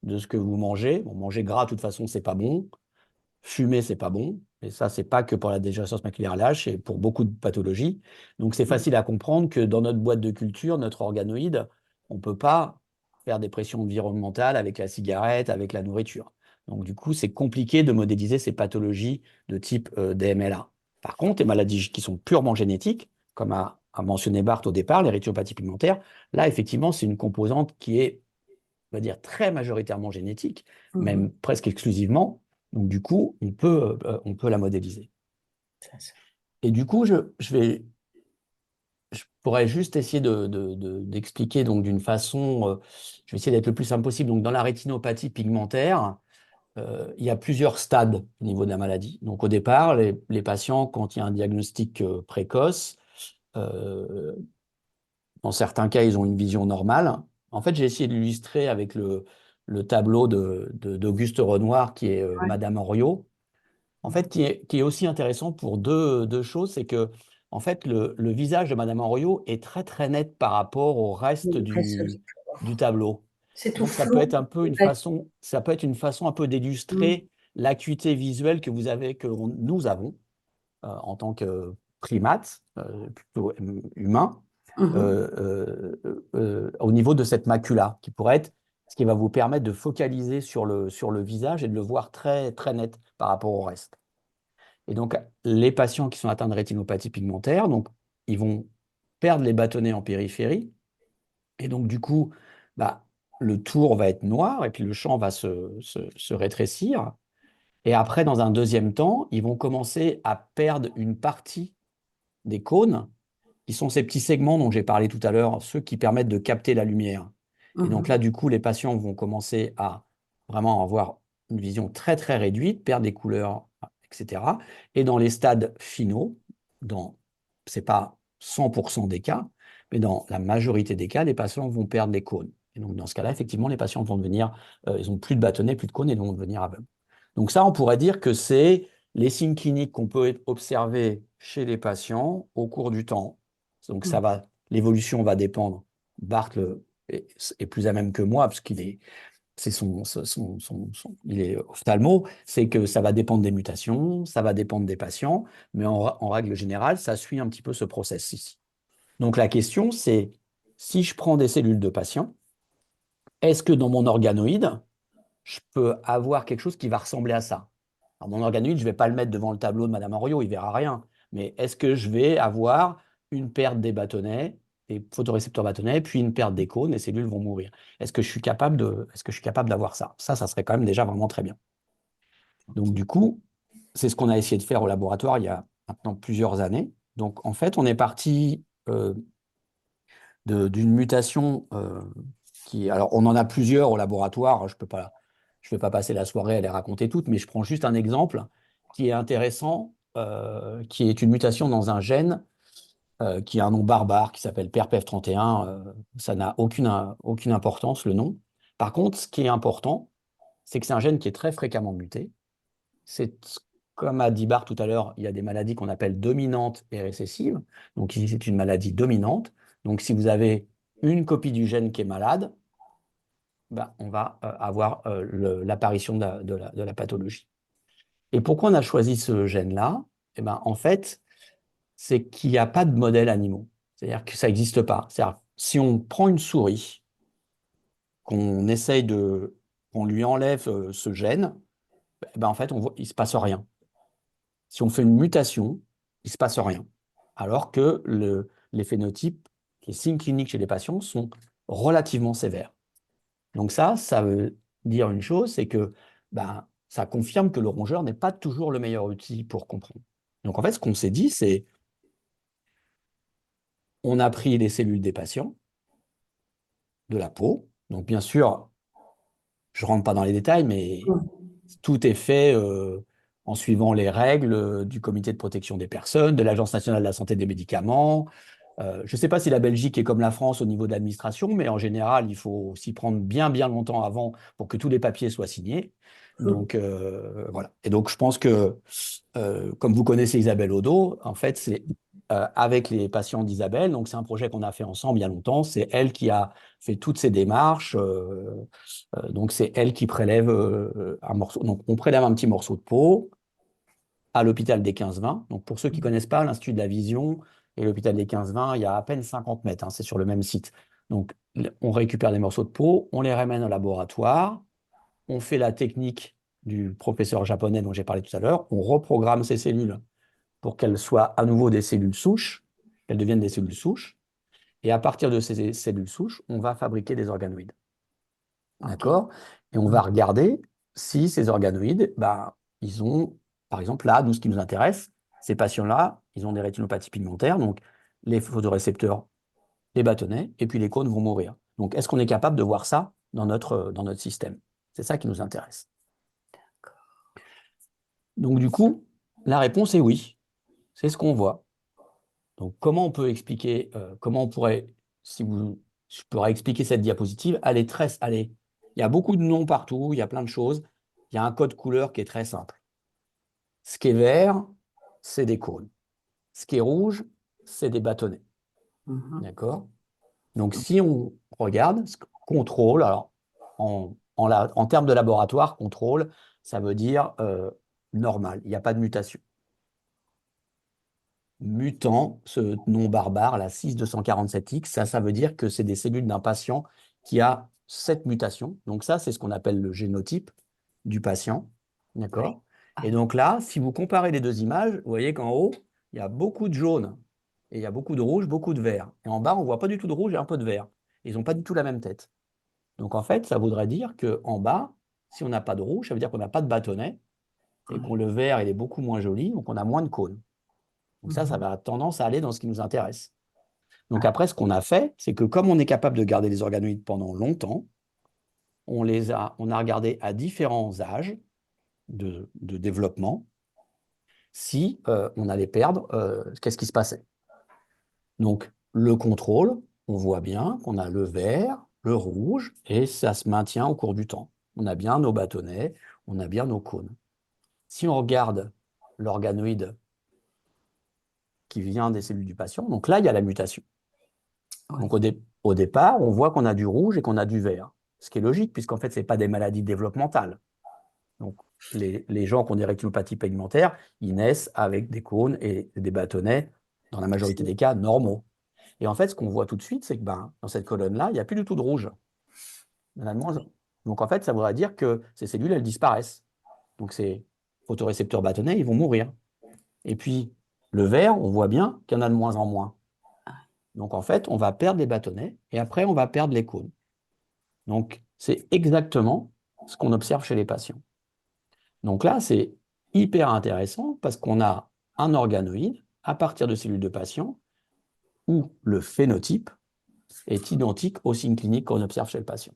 de ce que vous mangez. Bon, manger gras, de toute façon, c'est pas bon. Fumer, c'est pas bon. Et ça, c'est pas que pour la dégénérescence maculaire à l'âge, c'est pour beaucoup de pathologies. Donc, c'est facile à comprendre que dans notre boîte de culture, notre organoïde, on ne peut pas faire des pressions environnementales avec la cigarette, avec la nourriture. Donc, du coup, c'est compliqué de modéliser ces pathologies de type DMLA. Par contre, les maladies qui sont purement génétiques, comme a mentionné Bart au départ, les rétinopathies pigmentaires, là, effectivement, c'est une composante qui est, on va dire, très majoritairement génétique, même presque exclusivement. Donc, du coup, on peut la modéliser. Et du coup, je pourrais juste essayer d'expliquer donc d'une façon, je vais essayer d'être le plus simple possible. Donc, dans la rétinopathie pigmentaire, il y a plusieurs stades au niveau de la maladie. Donc, au départ, les patients, quand il y a un diagnostic précoce, euh, dans certains cas, ils ont une vision normale. En fait, j'ai essayé d'illustrer avec le tableau d'Auguste Renoir, qui est Madame Henriot. En fait, qui est aussi intéressant pour deux choses, c'est que en fait, le visage de Madame Henriot est très très net par rapport au reste Oui, très solide. du tableau. C'est tout Donc, ça peut flou. être un peu une façon, ça peut être une façon un peu d'illustrer l'acuité visuelle que vous avez, nous avons en tant que primates, plutôt humains, au niveau de cette macula, qui pourrait être ce qui va vous permettre de focaliser sur le visage et de le voir très très net par rapport au reste. Et donc, les patients qui sont atteints de rétinopathie pigmentaire, donc, ils vont perdre les bâtonnets en périphérie. Et donc, du coup, bah, le tour va être noir et puis le champ va se rétrécir. Et après, dans un deuxième temps, ils vont commencer à perdre une partie des cônes, qui sont ces petits segments dont j'ai parlé tout à l'heure, ceux qui permettent de capter la lumière. Et donc là, du coup, les patients vont commencer à vraiment avoir une vision très, très réduite, perdre des couleurs, etc. Et dans les stades finaux, ce n'est pas 100% des cas, mais dans la majorité des cas, les patients vont perdre les cônes. Et donc, dans ce cas-là, effectivement, les patients vont devenir, ils n'ont plus de bâtonnets, plus de cônes et vont devenir aveugles. Donc ça, on pourrait dire que c'est les signes cliniques qu'on peut observer chez les patients au cours du temps. Donc l'évolution va dépendre. Bart est plus à même que moi, parce qu'il est, il est ophtalmo, c'est que ça va dépendre des mutations, ça va dépendre des patients, mais en règle générale, ça suit un petit peu ce process ici. Donc la question, c'est si je prends des cellules de patients, est-ce que dans mon organoïde, je peux avoir quelque chose qui va ressembler à ça? Alors, mon organoïde, je ne vais pas le mettre devant le tableau de Madame Henriot, il ne verra rien. Mais est-ce que je vais avoir une perte des bâtonnets, des photorécepteurs bâtonnets, puis une perte des cônes, et les cellules vont mourir? Est-ce que je suis capable d'avoir ça? Ça serait quand même déjà vraiment très bien. Donc, du coup, c'est ce qu'on a essayé de faire au laboratoire il y a maintenant plusieurs années. Donc, en fait, on est parti d'une mutation alors, on en a plusieurs au laboratoire. Je ne vais pas passer la soirée à les raconter toutes, mais je prends juste un exemple qui est intéressant, qui est une mutation dans un gène qui a un nom barbare, qui s'appelle PERPEV31. Ça n'a aucune importance, le nom. Par contre, ce qui est important, c'est que c'est un gène qui est très fréquemment muté. Comme a dit Bart tout à l'heure, il y a des maladies qu'on appelle dominantes et récessives. Donc ici, c'est une maladie dominante. Donc si vous avez une copie du gène qui est malade, ben, on va avoir l'apparition de la pathologie. Et pourquoi on a choisi ce gène-là? Eh ben, en fait, c'est qu'il n'y a pas de modèles animaux. C'est-à-dire que ça n'existe pas. C'est-à-dire, si on prend une souris, qu'on lui enlève ce gène, ben, en fait, il ne se passe rien. Si on fait une mutation, il ne se passe rien. Alors que les phénotypes, les signes cliniques chez les patients sont relativement sévères. Donc ça veut dire une chose, c'est que ben, ça confirme que le rongeur n'est pas toujours le meilleur outil pour comprendre. Donc en fait, ce qu'on s'est dit, c'est on a pris les cellules des patients, de la peau. Donc bien sûr, je ne rentre pas dans les détails, mais tout est fait en suivant les règles du Comité de protection des personnes, de l'Agence nationale de la santé des médicaments. Je ne sais pas si la Belgique est comme la France au niveau de l'administration, mais en général, il faut s'y prendre bien, bien longtemps avant pour que tous les papiers soient signés. Donc, voilà. Et donc, je pense que, comme vous connaissez Isabelle Odo, en fait, c'est avec les patients d'Isabelle, donc c'est un projet qu'on a fait ensemble il y a longtemps, c'est elle qui a fait toutes ces démarches, donc c'est elle qui prélève un morceau. Donc, on prélève un petit morceau de peau à l'hôpital des 15-20. Donc, pour ceux qui ne connaissent pas, l'Institut de la Vision et l'hôpital des 15-20, il y a à peine 50 mètres, hein, c'est sur le même site. Donc, on récupère des morceaux de peau, on les ramène au laboratoire, on fait la technique du professeur japonais dont j'ai parlé tout à l'heure, on reprogramme ces cellules pour qu'elles soient à nouveau des cellules souches, qu'elles deviennent des cellules souches, et à partir de ces cellules souches, on va fabriquer des organoïdes. D'accord? Et on va regarder si ces organoïdes, ben, ils ont, par exemple, là, nous, ce qui nous intéresse, ces patients-là, ils ont des rétinopathies pigmentaires, donc les photorécepteurs, les bâtonnets, et puis les cônes vont mourir. Donc, est-ce qu'on est capable de voir ça dans notre système? C'est ça qui nous intéresse. Donc, du coup, la réponse est oui. C'est ce qu'on voit. Donc, comment on peut expliquer, comment on pourrait, je pourrais expliquer cette diapositive, elle est il y a beaucoup de noms partout, il y a plein de choses. Il y a un code couleur qui est très simple. Ce qui est vert, c'est des cônes. Ce qui est rouge, c'est des bâtonnets. D'accord? Donc, si on regarde, contrôle, alors en termes de laboratoire, contrôle, ça veut dire normal, il n'y a pas de mutation. Mutant, ce nom barbare, la 6247X, ça veut dire que c'est des cellules d'un patient qui a cette mutation. Donc ça, c'est ce qu'on appelle le génotype du patient. D'accord? Et donc là, si vous comparez les deux images, vous voyez qu'en haut, il y a beaucoup de jaune, et il y a beaucoup de rouge, beaucoup de vert. Et en bas, on ne voit pas du tout de rouge et un peu de vert. Ils n'ont pas du tout la même tête. Donc en fait, ça voudrait dire qu'en bas, si on n'a pas de rouge, ça veut dire qu'on n'a pas de bâtonnet, et que le vert, il est beaucoup moins joli, donc on a moins de cônes. Donc ça va tendance à aller dans ce qui nous intéresse. Donc après, ce qu'on a fait, c'est que comme on est capable de garder les organoïdes pendant longtemps, on a regardé à différents âges de développement si on allait perdre, qu'est-ce qui se passait. Donc le contrôle, on voit bien qu'on a le vert, le rouge, et ça se maintient au cours du temps. On a bien nos bâtonnets, on a bien nos cônes. Si on regarde l'organoïde qui vient des cellules du patient, donc là, il y a la mutation. Donc au départ, on voit qu'on a du rouge et qu'on a du vert, ce qui est logique, puisqu'en fait, ce n'est pas des maladies développementales. Donc les gens qui ont des rétinopathies pigmentaires, ils naissent avec des cônes et des bâtonnets, dans la majorité des cas, normaux. Et en fait, ce qu'on voit tout de suite, c'est que dans cette colonne-là, il n'y a plus du tout de rouge. Donc en fait, ça voudrait dire que ces cellules, elles disparaissent. Donc ces photorécepteurs bâtonnets, ils vont mourir. Et puis, le vert, on voit bien qu'il y en a de moins en moins. Donc, en fait, on va perdre les bâtonnets et après, on va perdre les cônes. Donc, c'est exactement ce qu'on observe chez les patients. Donc là, c'est hyper intéressant parce qu'on a un organoïde à partir de cellules de patients où le phénotype est identique aux signes cliniques qu'on observe chez le patient.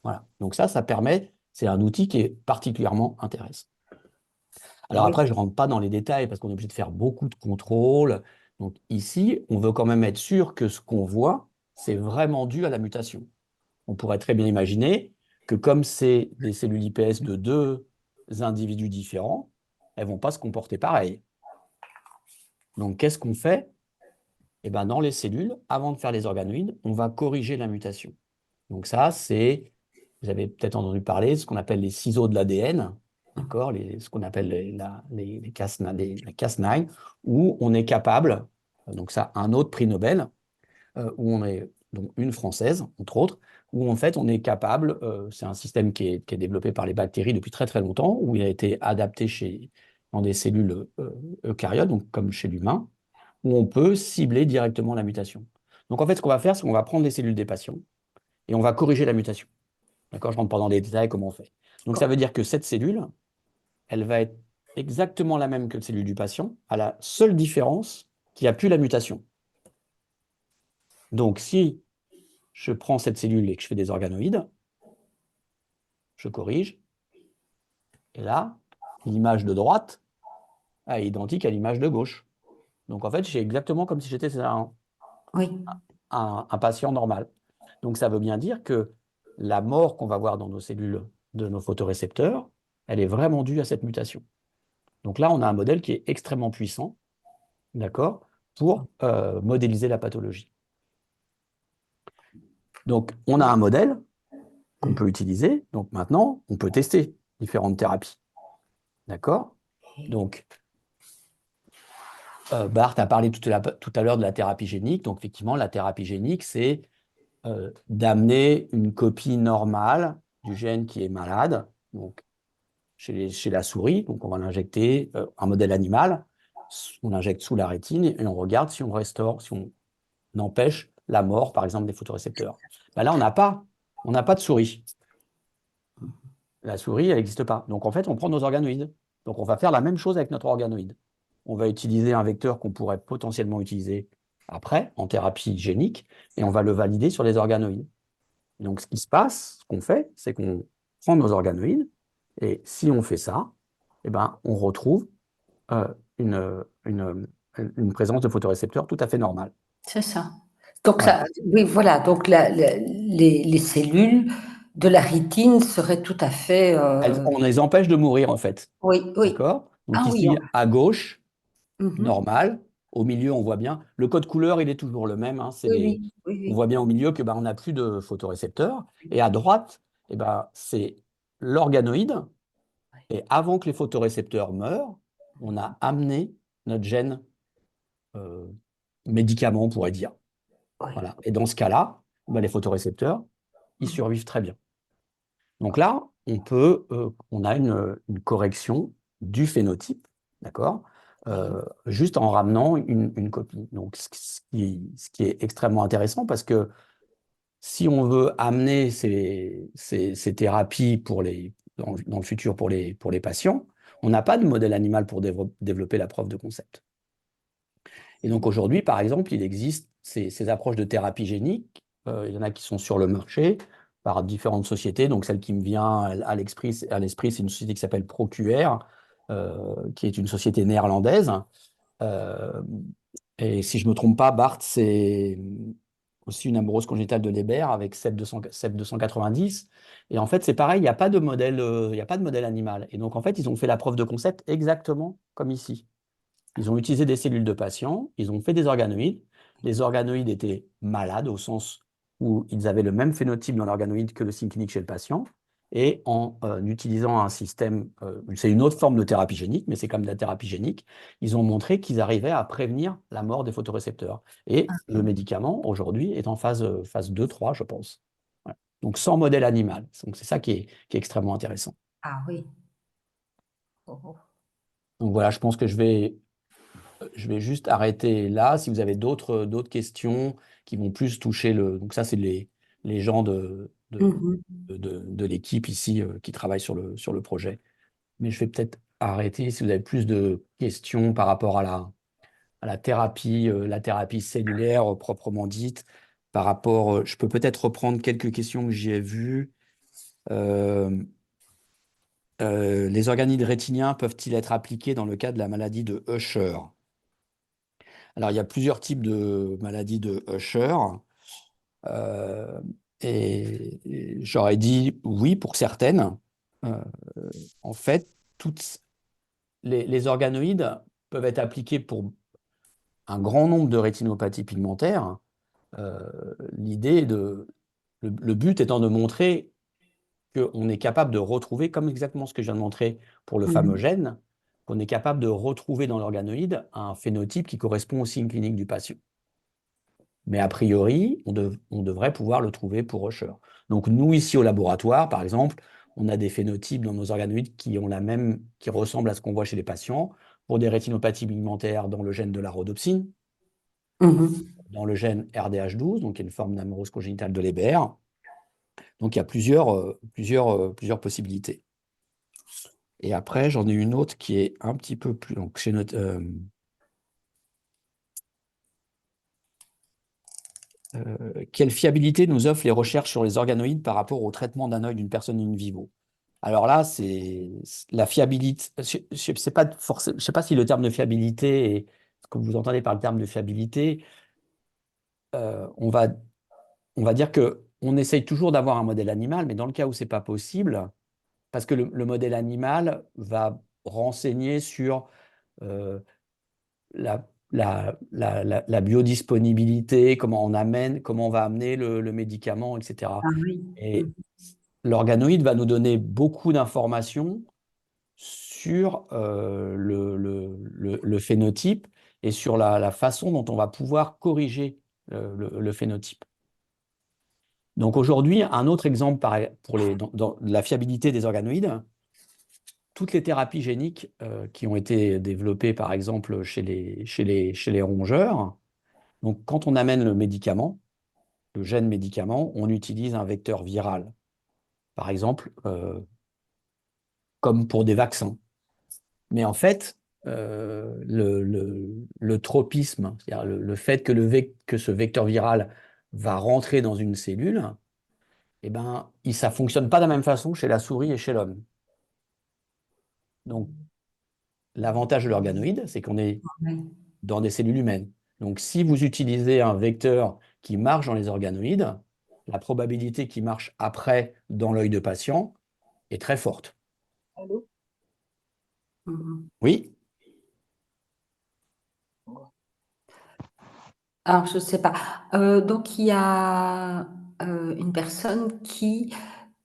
Voilà. Donc ça permet, c'est un outil qui est particulièrement intéressant. Alors après, je ne rentre pas dans les détails parce qu'on est obligé de faire beaucoup de contrôles. Donc ici, on veut quand même être sûr que ce qu'on voit, c'est vraiment dû à la mutation. On pourrait très bien imaginer que comme c'est des cellules iPS de deux individus différents, elles ne vont pas se comporter pareil. Donc qu'est-ce qu'on fait? Eh ben, dans les cellules, avant de faire les organoïdes, on va corriger la mutation. Donc ça, c'est, vous avez peut-être entendu parler de ce qu'on appelle les ciseaux de l'ADN, d'accord, ce qu'on appelle les Cas9, où on est capable, donc ça, un autre prix Nobel, où on est, donc une française, entre autres, où en fait on est capable, c'est un système qui est développé par les bactéries depuis très très longtemps, où il a été adapté dans des cellules eucaryotes, donc comme chez l'humain, où on peut cibler directement la mutation. Donc en fait, ce qu'on va faire, c'est qu'on va prendre les cellules des patients et on va corriger la mutation. D'accord? Je rentre pas dans les détails comment on fait. Donc ça veut dire que cette cellule, elle va être exactement la même que la cellule du patient, à la seule différence qu'il n'y a plus la mutation. Donc si je prends cette cellule et que je fais des organoïdes, je corrige, et là, l'image de droite est identique à l'image de gauche. Donc en fait, j'ai exactement comme si j'étais Oui, un patient normal. Donc ça veut bien dire que la mort qu'on va voir dans nos cellules de nos photorécepteurs, elle est vraiment due à cette mutation. Donc là, on a un modèle qui est extrêmement puissant, d'accord, pour modéliser la pathologie. Donc on a un modèle qu'on peut utiliser. Donc maintenant, on peut tester différentes thérapies. D'accord? Donc, Bart a parlé tout à l'heure de la thérapie génique. Donc, effectivement, la thérapie génique, c'est d'amener une copie normale du gène qui est malade, donc chez la souris. Donc, on va l'injecter, un modèle animal, on l'injecte sous la rétine et on regarde si on restaure, si on empêche la mort, par exemple, des photorécepteurs. Ben là, on n'a pas de souris. La souris, elle n'existe pas. Donc, en fait, on prend nos organoïdes. Donc, on va faire la même chose avec notre organoïde. On va utiliser un vecteur qu'on pourrait potentiellement utiliser après, en thérapie génique, et on va le valider sur les organoïdes. Donc, ce qui se passe, ce qu'on fait, c'est qu'on prend nos organoïdes, et si on fait ça, eh ben, on retrouve euh, une, une, une présence de photorécepteurs tout à fait normale. c'est ça. Donc Voilà. ça, oui, voilà. Donc les cellules de la rétine seraient tout à fait. On les empêche de mourir, en fait. Oui, oui. D'accord? Donc Ah oui. ici, à gauche, Mhm. normal. Au milieu, on voit bien. Le code couleur, il est toujours le même, hein. Oui, oui, oui, On oui. voit bien au milieu que on n'a plus de photorécepteurs. Et à droite, c'est l'organoïde. Et avant que les photorécepteurs meurent, on a amené notre gène euh, médicament, on pourrait dire. Oui. Voilà. Et dans ce cas-là, les photorécepteurs, ils survivent très bien. Donc là, on a une correction du phénotype, d'accord, juste en ramenant une copie. Donc, ce qui est extrêmement intéressant parce que si on veut amener ces thérapies dans le futur pour les patients, on n'a pas de modèle animal pour développer la preuve de concept. Et donc aujourd'hui, par exemple, il existe ces approches de thérapie génique. Il y en a qui sont sur le marché par différentes sociétés. Donc celle qui me vient à l'esprit, c'est une société qui s'appelle ProQR, qui est une société néerlandaise. Euh, et si je ne me trompe pas, Bart, c'est aussi une amoureuse congénitale de Leber avec CEP290. Et en fait, c'est pareil, il n'y a pas de modèle, il y a pas de modèle animal. Et donc, en fait, ils ont fait la preuve de concept exactement comme ici. Ils ont utilisé des cellules de patients, ils ont fait des organoïdes. Les organoïdes étaient malades au sens où ils avaient le même phénotype dans l'organoïde que le signe clinique chez le patient. Et en utilisant un système, c'est une autre forme de thérapie génique, mais c'est comme de la thérapie génique, ils ont montré qu'ils arrivaient à prévenir la mort des photorécepteurs. Et le médicament, aujourd'hui, est en phase 2-3, je pense. Voilà. Donc sans modèle animal. Donc c'est ça qui est extrêmement intéressant. Ah oui. Oh, oh. Donc voilà, je pense que je vais juste arrêter là. Si vous avez d'autres questions qui vont plus toucher Donc ça, c'est les gens Mhm. de l'équipe ici qui travaillent sur le projet. Mais je vais peut-être arrêter si vous avez plus de questions par rapport à la thérapie cellulaire proprement dite. Par rapport, je peux peut-être reprendre quelques questions que j'ai vues. Euh, les organoïdes rétiniens peuvent-ils être appliqués dans le cas de la maladie de Usher? Alors, il y a plusieurs types de maladies de Usher. euh, et j'aurais dit oui pour certaines. Euh, En fait, toutes les organoïdes peuvent être appliqués pour un grand nombre de rétinopathies pigmentaires. Euh, L'idée est le but étant de montrer qu'on est capable de retrouver, comme exactement ce que je viens de montrer pour le fameux Mhm. gène, qu'on est capable de retrouver dans l'organoïde un phénotype qui correspond au signe clinique du patient. Mais a priori, on devrait pouvoir le trouver pour Usher. Donc nous, ici au laboratoire, par exemple, on a des phénotypes dans nos organoïdes qui ressemblent à ce qu'on voit chez les patients, pour des rétinopathies pigmentaires dans le gène de la rhodopsine, Mhm. dans le gène RDH12, donc qui est une forme d'amérose congénitale de Leber. Donc il y a plusieurs possibilités. Et après, j'en ai une autre qui est un petit peu plus. Donc, quelle fiabilité nous offrent les recherches sur les organoïdes par rapport au traitement d'un œil d'une personne in vivo? Alors là, c'est la fiabilité. Je ne sais pas je sais pas si le terme de fiabilité est ce que vous entendez par le terme de fiabilité. On va dire que on essaye toujours d'avoir un modèle animal, mais dans le cas où c'est pas possible, parce que le modèle animal va renseigner sur euh, la biodisponibilité, comment comment on va amener le médicament, etc. Ah oui. Et Mhm. l'organoïde va nous donner beaucoup d'informations sur le phénotype et sur la façon dont on va pouvoir corriger le phénotype. Donc aujourd'hui, un autre exemple pour dans la fiabilité des organoïdes, toutes les thérapies géniques qui ont été développées, par exemple, chez les rongeurs. Donc, quand on amène le médicament, le gène médicament, on utilise un vecteur viral. Par exemple, comme pour des vaccins. Mais en fait, le tropisme, c'est-à-dire le fait que, que ce vecteur viral va rentrer dans une cellule, eh ben, ça ne fonctionne pas de la même façon chez la souris et chez l'homme. Donc, l'avantage de l'organoïde, c'est qu'on est Ouais. dans des cellules humaines. Donc, si vous utilisez un vecteur qui marche dans les organoïdes, la probabilité qu'il marche après dans l'œil de patient est très forte. Allô? Mhm. Oui, Alors, je ne sais pas. Donc, il y a une personne qui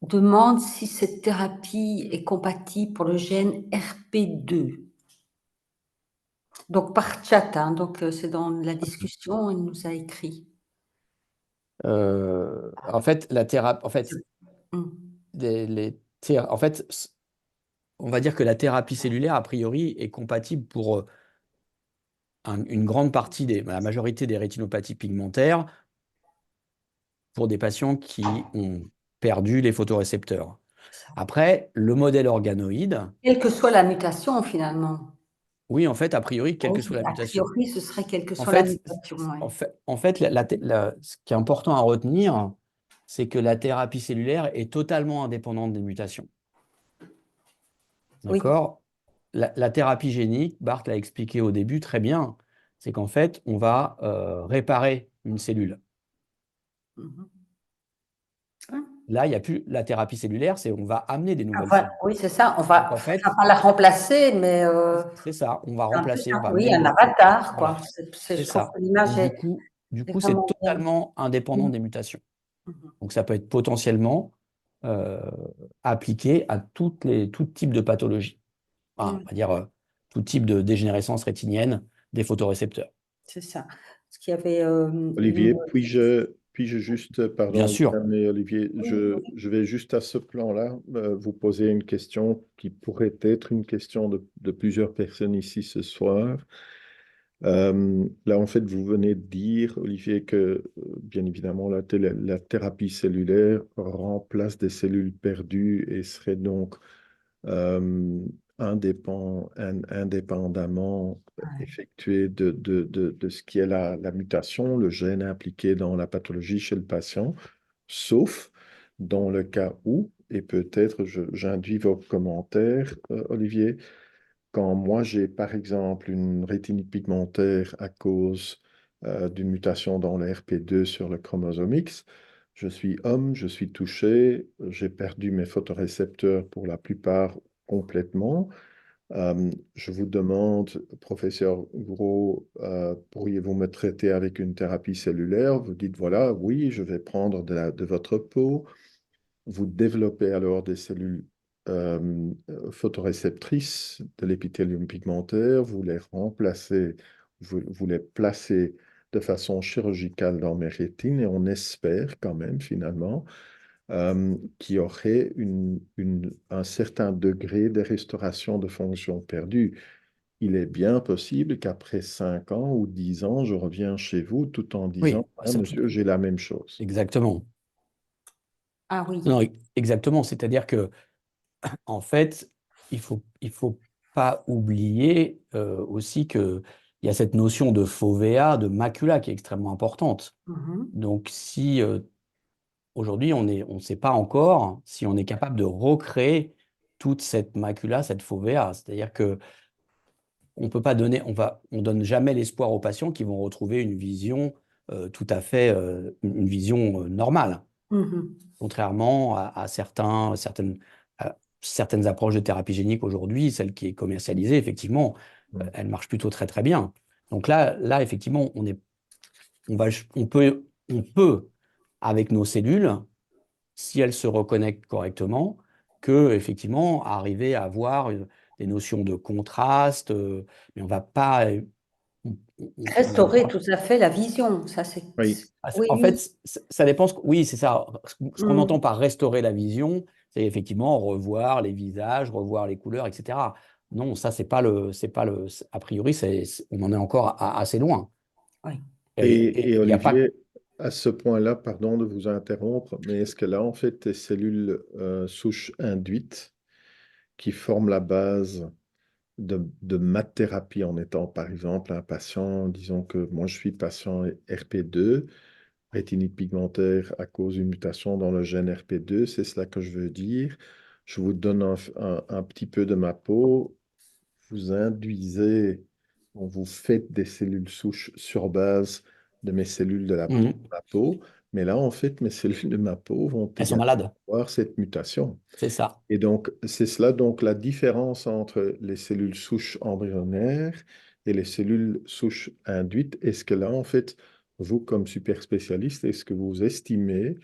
demande si cette thérapie est compatible pour le gène RP2. Donc, par chat, hein, donc c'est dans la discussion, il nous a écrit. en fait, la thérapie, en fait, Mm. en fait, on va dire que la thérapie cellulaire, a priori, est compatible pour une grande partie la majorité des rétinopathies pigmentaires, pour des patients qui ont perdu les photorécepteurs. Ça. Après, le modèle organoïde, Quelle que soit la mutation, finalement. oui, en fait, a priori, quelle que soit Oui, la a mutation. priori, ce serait quelle que En soit la fait, mutation, ouais. ce qui est important à retenir, c'est que la thérapie cellulaire est totalement indépendante des mutations. Oui. D'accord? La thérapie génique, Bart l'a expliqué au début très bien, c'est qu'en fait, on va réparer une cellule. Mhm. Ouais. Là, il n'y a plus la thérapie cellulaire, c'est on va amener des nouvelles Enfin, cellules. oui, c'est ça. On Donc va, en va fait, pas la remplacer, mais c'est ça, on va c'est un peu remplacer, ça. on va Oui, amener un de... avatar, quoi. Voilà, Je c'est trouve ça. que l'image Donc du est coup, c'est vraiment bien. totalement indépendant Mhm. des mutations. Mhm. Donc ça peut être potentiellement euh, appliqué à tout type de pathologie. Enfin, Ouais, on va dire tout type de dégénérescence rétinienne des photorécepteurs. c'est ça. Parce qu'il y avait Olivier, puis-je juste, Bien pardon, sûr. mais Olivier, je vais juste à ce plan-là vous poser une question qui pourrait être une question de plusieurs personnes ici ce soir. Là, en fait, vous venez de dire, Olivier, que bien évidemment, la thérapie cellulaire remplace des cellules perdues et serait donc euh, indépendamment effectuée de ce qui est la mutation, le gène impliqué dans la pathologie chez le patient, sauf dans le cas où, et peut-être j'induis vos commentaires, Olivier, quand moi j'ai par exemple une rétinite pigmentaire à cause d'une mutation dans la RP2 sur le chromosome X, je suis homme, je suis touché, j'ai perdu mes photorécepteurs pour la plupart complètement. Je vous demande, professeur Gros, pourriez-vous me traiter avec une thérapie cellulaire? Vous dites, voilà, oui, je vais prendre de votre peau. Vous développez alors des cellules photoréceptrices de l'épithélium pigmentaire, vous les remplacez, vous les placez de façon chirurgicale dans mes rétines et on espère quand même finalement qu'il y aurait un certain degré de restauration de fonction perdue. Il est bien possible qu'après 5 ans ou 10 ans, je reviens chez vous tout en Oui, disant, ah, ça, monsieur, j'ai la même chose. exactement. Ah oui. Non, exactement. C'est-à-dire que, en fait, il faut pas oublier aussi qu'il y a cette notion de fovea, de macula qui est extrêmement importante. Mhm. Donc, si aujourd'hui, on ne sait pas encore si on est capable de recréer toute cette macula, cette fovea. C'est-à-dire que on peut pas donner, on donne jamais l'espoir aux patients qui vont retrouver une vision tout à fait, une vision normale. Mhm. Contrairement à certaines approches de thérapie génique aujourd'hui, celle qui est commercialisée, effectivement, Mm. elle marche plutôt très très bien. Donc là effectivement, on peut, avec nos cellules, si elles se reconnectent correctement, que effectivement arriver à avoir des notions de contraste, mais on va pas, on Restaurer n'arrivera. tout à fait la vision, ça c'est... Oui, Oui, En fait, oui. ça dépend. Oui, c'est ça. Ce qu'on entend Mhm. par restaurer la vision, c'est effectivement revoir les visages, revoir les couleurs, etc. Non, ça, c'est pas le. A priori, on en est encore assez loin. Oui. Et et il n'y a pas. Olivier, à ce point-là, pardon de vous interrompre, mais est-ce que là, en fait, tes cellules souches induites qui forment la base de ma thérapie en étant, par exemple, un patient, disons que moi, je suis patient RP2, rétinite pigmentaire à cause d'une mutation dans le gène RP2, c'est cela que je veux dire. Je vous donne un petit peu de ma peau, vous induisez, vous faites des cellules souches sur base de mes cellules de Mhm. ma peau, mais là, en fait, mes cellules de ma peau vont Elles sont également malades. avoir cette mutation. C'est ça. Et donc, c'est cela, donc, la différence entre les cellules souches embryonnaires et les cellules souches induites. Est-ce que là, en fait, vous, comme super spécialiste, est-ce que vous estimez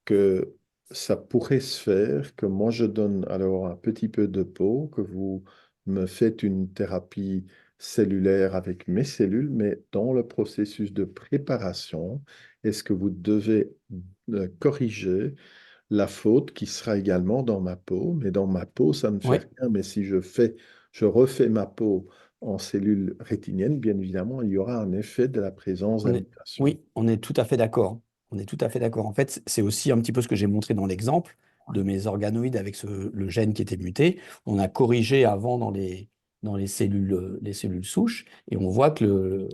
que ça pourrait se faire, que moi je donne alors un petit peu de peau, que vous me faites une thérapie cellulaire avec mes cellules, mais dans le processus de préparation, est-ce que vous devez corriger la faute qui sera également dans ma peau, mais dans ma peau, ça ne fait Oui. rien, mais si je refais ma peau en cellules rétiniennes, bien évidemment, il y aura un effet de la présence de On la est, mutation. oui, on est tout à fait d'accord. On est tout à fait d'accord. En fait, c'est aussi un petit peu ce que j'ai montré dans l'exemple de mes organoïdes avec le gène qui était muté. On a corrigé avant dans les cellules souches et on voit que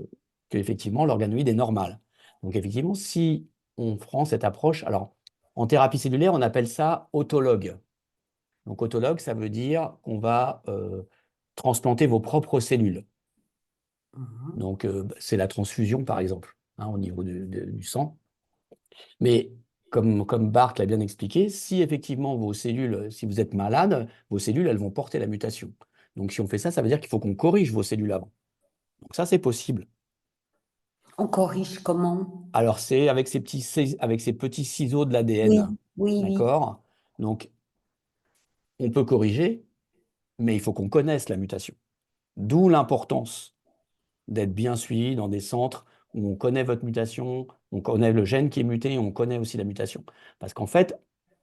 effectivement, l'organoïde est normal. Donc, effectivement, si on prend cette approche, alors en thérapie cellulaire, on appelle ça autologue. Donc, autologue, ça veut dire qu'on va transplanter vos propres cellules. Mhm. Donc, c'est la transfusion, par exemple, hein, au niveau du sang. Mais comme Bart l'a bien expliqué, si effectivement vos cellules, si vous êtes malade, vos cellules, elles vont porter la mutation. Donc, si on fait ça, ça veut dire qu'il faut qu'on corrige vos cellules avant. Donc, ça, c'est possible. On corrige comment? Alors, c'est avec ces petits ciseaux de Oui, l'ADN. oui, oui. D'accord? Donc, on peut corriger, mais il faut qu'on connaisse la mutation. D'où l'importance d'être bien suivi dans des centres où on connaît votre mutation, on connaît le gène qui est muté, et on connaît aussi la mutation. Parce qu'en fait,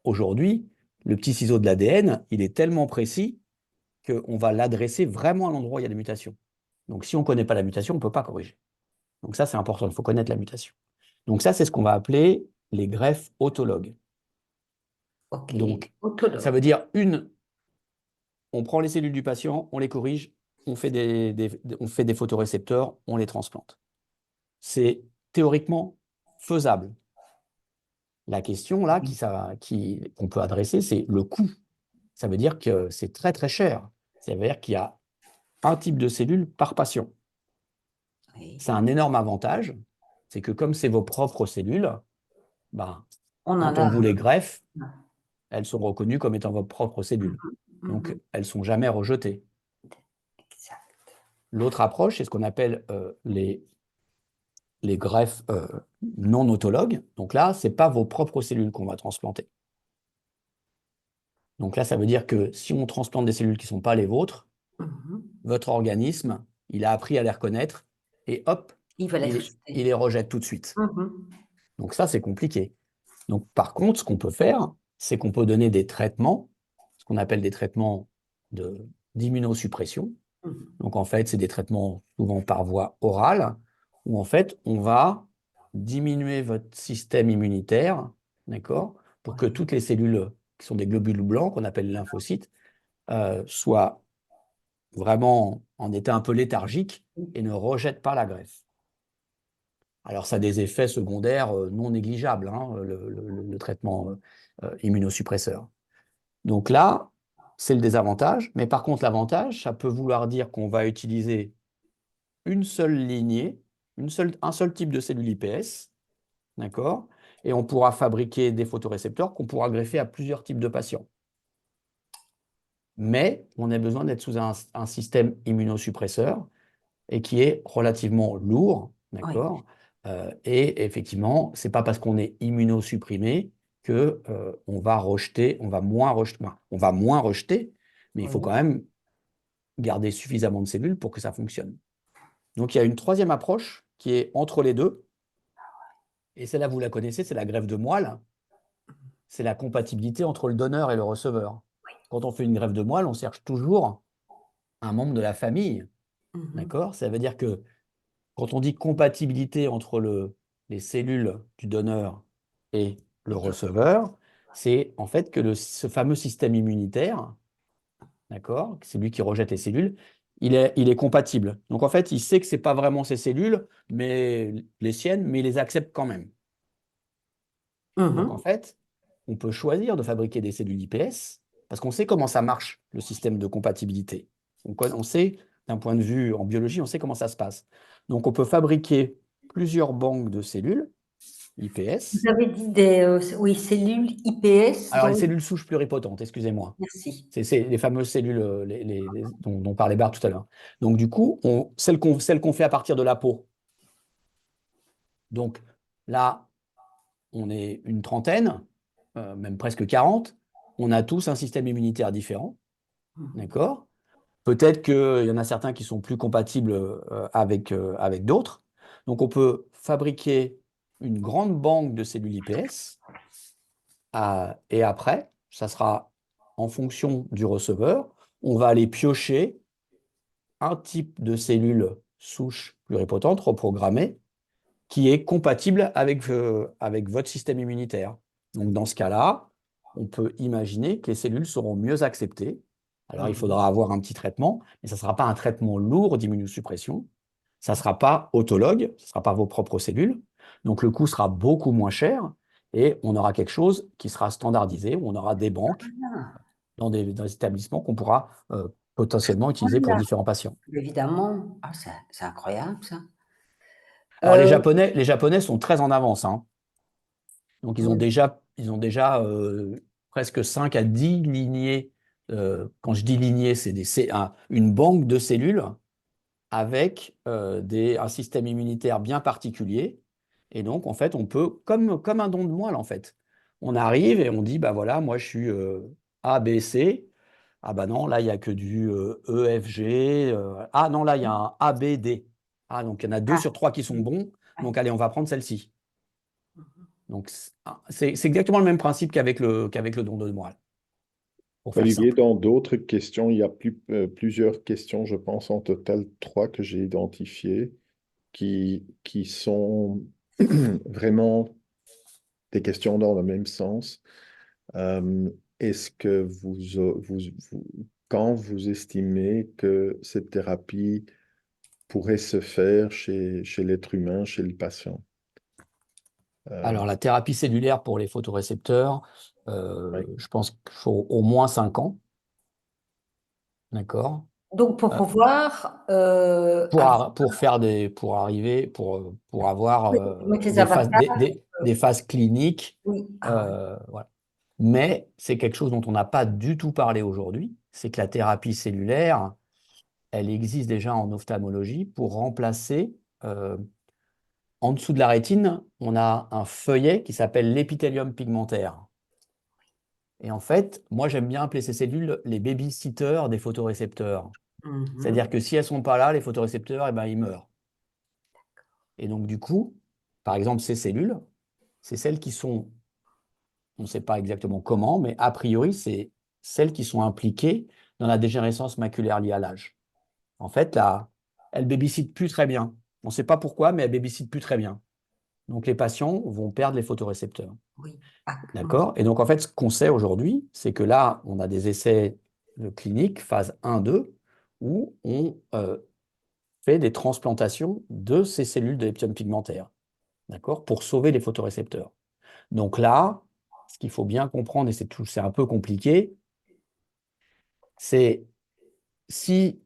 aujourd'hui, le petit ciseau de l'ADN, il est tellement précis qu'on va l'adresser vraiment à l'endroit où il y a des mutations. Donc, si on ne connaît pas la mutation, on ne peut pas corriger. Donc ça, c'est important, il faut connaître la mutation. Donc ça, c'est ce qu'on va appeler les greffes autologues. Ok. Donc, ça Autologue. veut dire on prend les cellules du patient, on les corrige, on fait on fait des photorécepteurs, on les transplante. C'est théoriquement faisable. La question là qu'on peut adresser, c'est le coût. Ça veut dire que c'est très très cher. Ça veut dire qu'il y a un type de cellule par patient. Oui. C'est un énorme avantage, c'est que comme c'est vos propres cellules, ben, On en quand on a. vous les greffe, Ouais. elles sont reconnues comme étant vos propres cellules. Donc, elles ne sont jamais rejetées. Exact. L'autre approche, c'est ce qu'on appelle les greffes non autologues. Donc là, ce n'est pas vos propres cellules qu'on va transplanter. Donc là, ça veut dire que si on transplante des cellules qui ne sont pas les vôtres, votre organisme, il a appris à les reconnaître et hop, Il va les il rejeter. les rejette tout de suite. Donc ça, c'est compliqué. Donc par contre, ce qu'on peut faire, c'est qu'on peut donner des traitements, ce qu'on appelle des traitements d'immunosuppression. Donc en fait, c'est des traitements souvent par voie orale, où en fait, on va diminuer votre système immunitaire, d'accord, pour que toutes les cellules qui sont des globules blancs, qu'on appelle lymphocytes, soient vraiment en état un peu léthargique et ne rejettent pas la greffe. Alors, ça a des effets secondaires non négligeables, hein, le traitement immunosuppresseur. Donc là, c'est le désavantage. Mais par contre, l'avantage, ça peut vouloir dire qu'on va utiliser une seule lignée, un seul type de cellule IPS, d'accord? Et on pourra fabriquer des photorécepteurs qu'on pourra greffer à plusieurs types de patients. Mais on a besoin d'être sous un système immunosuppresseur et qui est relativement lourd, d'accord? Et effectivement, ce n'est pas parce qu'on est immunosupprimé que on va rejeter, on va moins rejeter, mais il faut quand même garder suffisamment de cellules pour que ça fonctionne. Donc, il y a une troisième approche qui est entre les deux, et celle-là, vous la connaissez, c'est la greffe de moelle. C'est la compatibilité entre le donneur et le receveur. Quand on fait une greffe de moelle, on cherche toujours un membre de la famille, d'accord? Ça veut dire que quand on dit compatibilité entre les cellules du donneur et le receveur, c'est en fait que ce fameux système immunitaire, d'accord, c'est lui qui rejette les cellules, il est compatible. Donc en fait, il sait que ce n'est pas vraiment ses cellules, mais les siennes, mais il les accepte quand même. Donc en fait, on peut choisir de fabriquer des cellules IPS parce qu'on sait comment ça marche, le système de compatibilité. On sait, d'un point de vue en biologie, on sait comment ça se passe. Donc on peut fabriquer plusieurs banques de cellules IPS. Vous avez dit oui, cellules IPS. Alors les cellules souches pluripotentes, excusez-moi. Merci. C'est les fameuses cellules dont parlait Bart tout à l'heure. Donc du coup, celles qu'on fait à partir de la peau. Donc là, on est une trentaine, même presque 40. On a tous un système immunitaire différent, d'accord? Peut-être qu'il y en a certains qui sont plus compatibles avec d'autres. Donc, on peut fabriquer une grande banque de cellules IPS et après, ça sera en fonction du receveur, on va aller piocher un type de cellule souche pluripotente reprogrammée qui est compatible avec votre système immunitaire. Donc, dans ce cas-là, on peut imaginer que les cellules seront mieux acceptées. Alors, il faudra avoir un petit traitement, mais ça ne sera pas un traitement lourd d'immunosuppression. Ça ne sera pas autologue, ce ne sera pas vos propres cellules. Donc, le coût sera beaucoup moins cher et on aura quelque chose qui sera standardisé, où on aura des banques dans des établissements qu'on pourra potentiellement utiliser pour différents patients. Évidemment. Ah, c'est incroyable, ça. Alors, les Japonais sont très en avance, hein. Donc, ils ont déjà presque 5 à 10 lignées. Quand je dis lignées, c'est une banque de cellules avec un système immunitaire bien particulier. Et donc, en fait, on peut, comme un don de moelle, en fait. On arrive et on dit, bah voilà, moi, je suis A, B, C. Ah bah non, là, il n'y a que du E, F, G. Ah non, là, il y a un A, B, D. Ah, donc, il y en a 2 sur 3 qui sont bons. Donc, allez, on va prendre celle-ci. Donc, c'est exactement le même principe qu'avec le don de moelle, pour faire Olivier, simple. dans d'autres questions, il y a plusieurs questions, je pense en total trois que j'ai identifiées, qui sont vraiment des questions dans le même sens. Est-ce que quand vous estimez que cette thérapie pourrait se faire chez l'être humain, chez le patient? Alors, la thérapie cellulaire pour les photorécepteurs, Oui. je pense qu'il faut au moins 5 ans. D'accord? Donc, pour euh, pouvoir pour faire pour arriver, pour avoir mettre les avatars, des phases cliniques. oui. Voilà. Mais c'est quelque chose dont on n'a pas du tout parlé aujourd'hui, c'est que la thérapie cellulaire, elle existe déjà en ophtalmologie pour remplacer, en dessous de la rétine, on a un feuillet qui s'appelle l'épithélium pigmentaire. Et en fait, moi j'aime bien appeler ces cellules les baby-sitters des photorécepteurs. Mhm. C'est-à-dire que si elles ne sont pas là, les photorécepteurs, eh ben, ils meurent. Et donc du coup, par exemple, ces cellules, c'est celles qui sont, on ne sait pas exactement comment, mais a priori, c'est celles qui sont impliquées dans la dégénérescence maculaire liée à l'âge. En fait, là, elles babysitent plus très bien. On ne sait pas pourquoi, mais elles babysitent plus très bien. Donc les patients vont perdre les photorécepteurs. Oui. D'accord? Et donc en fait, ce qu'on sait aujourd'hui, c'est que là, on a des essais cliniques, phase 1-2, où on fait des transplantations de ces cellules de l'épithélium pigmentaire, d'accord, pour sauver les photorécepteurs. Donc là, ce qu'il faut bien comprendre, et c'est un peu compliqué, c'est si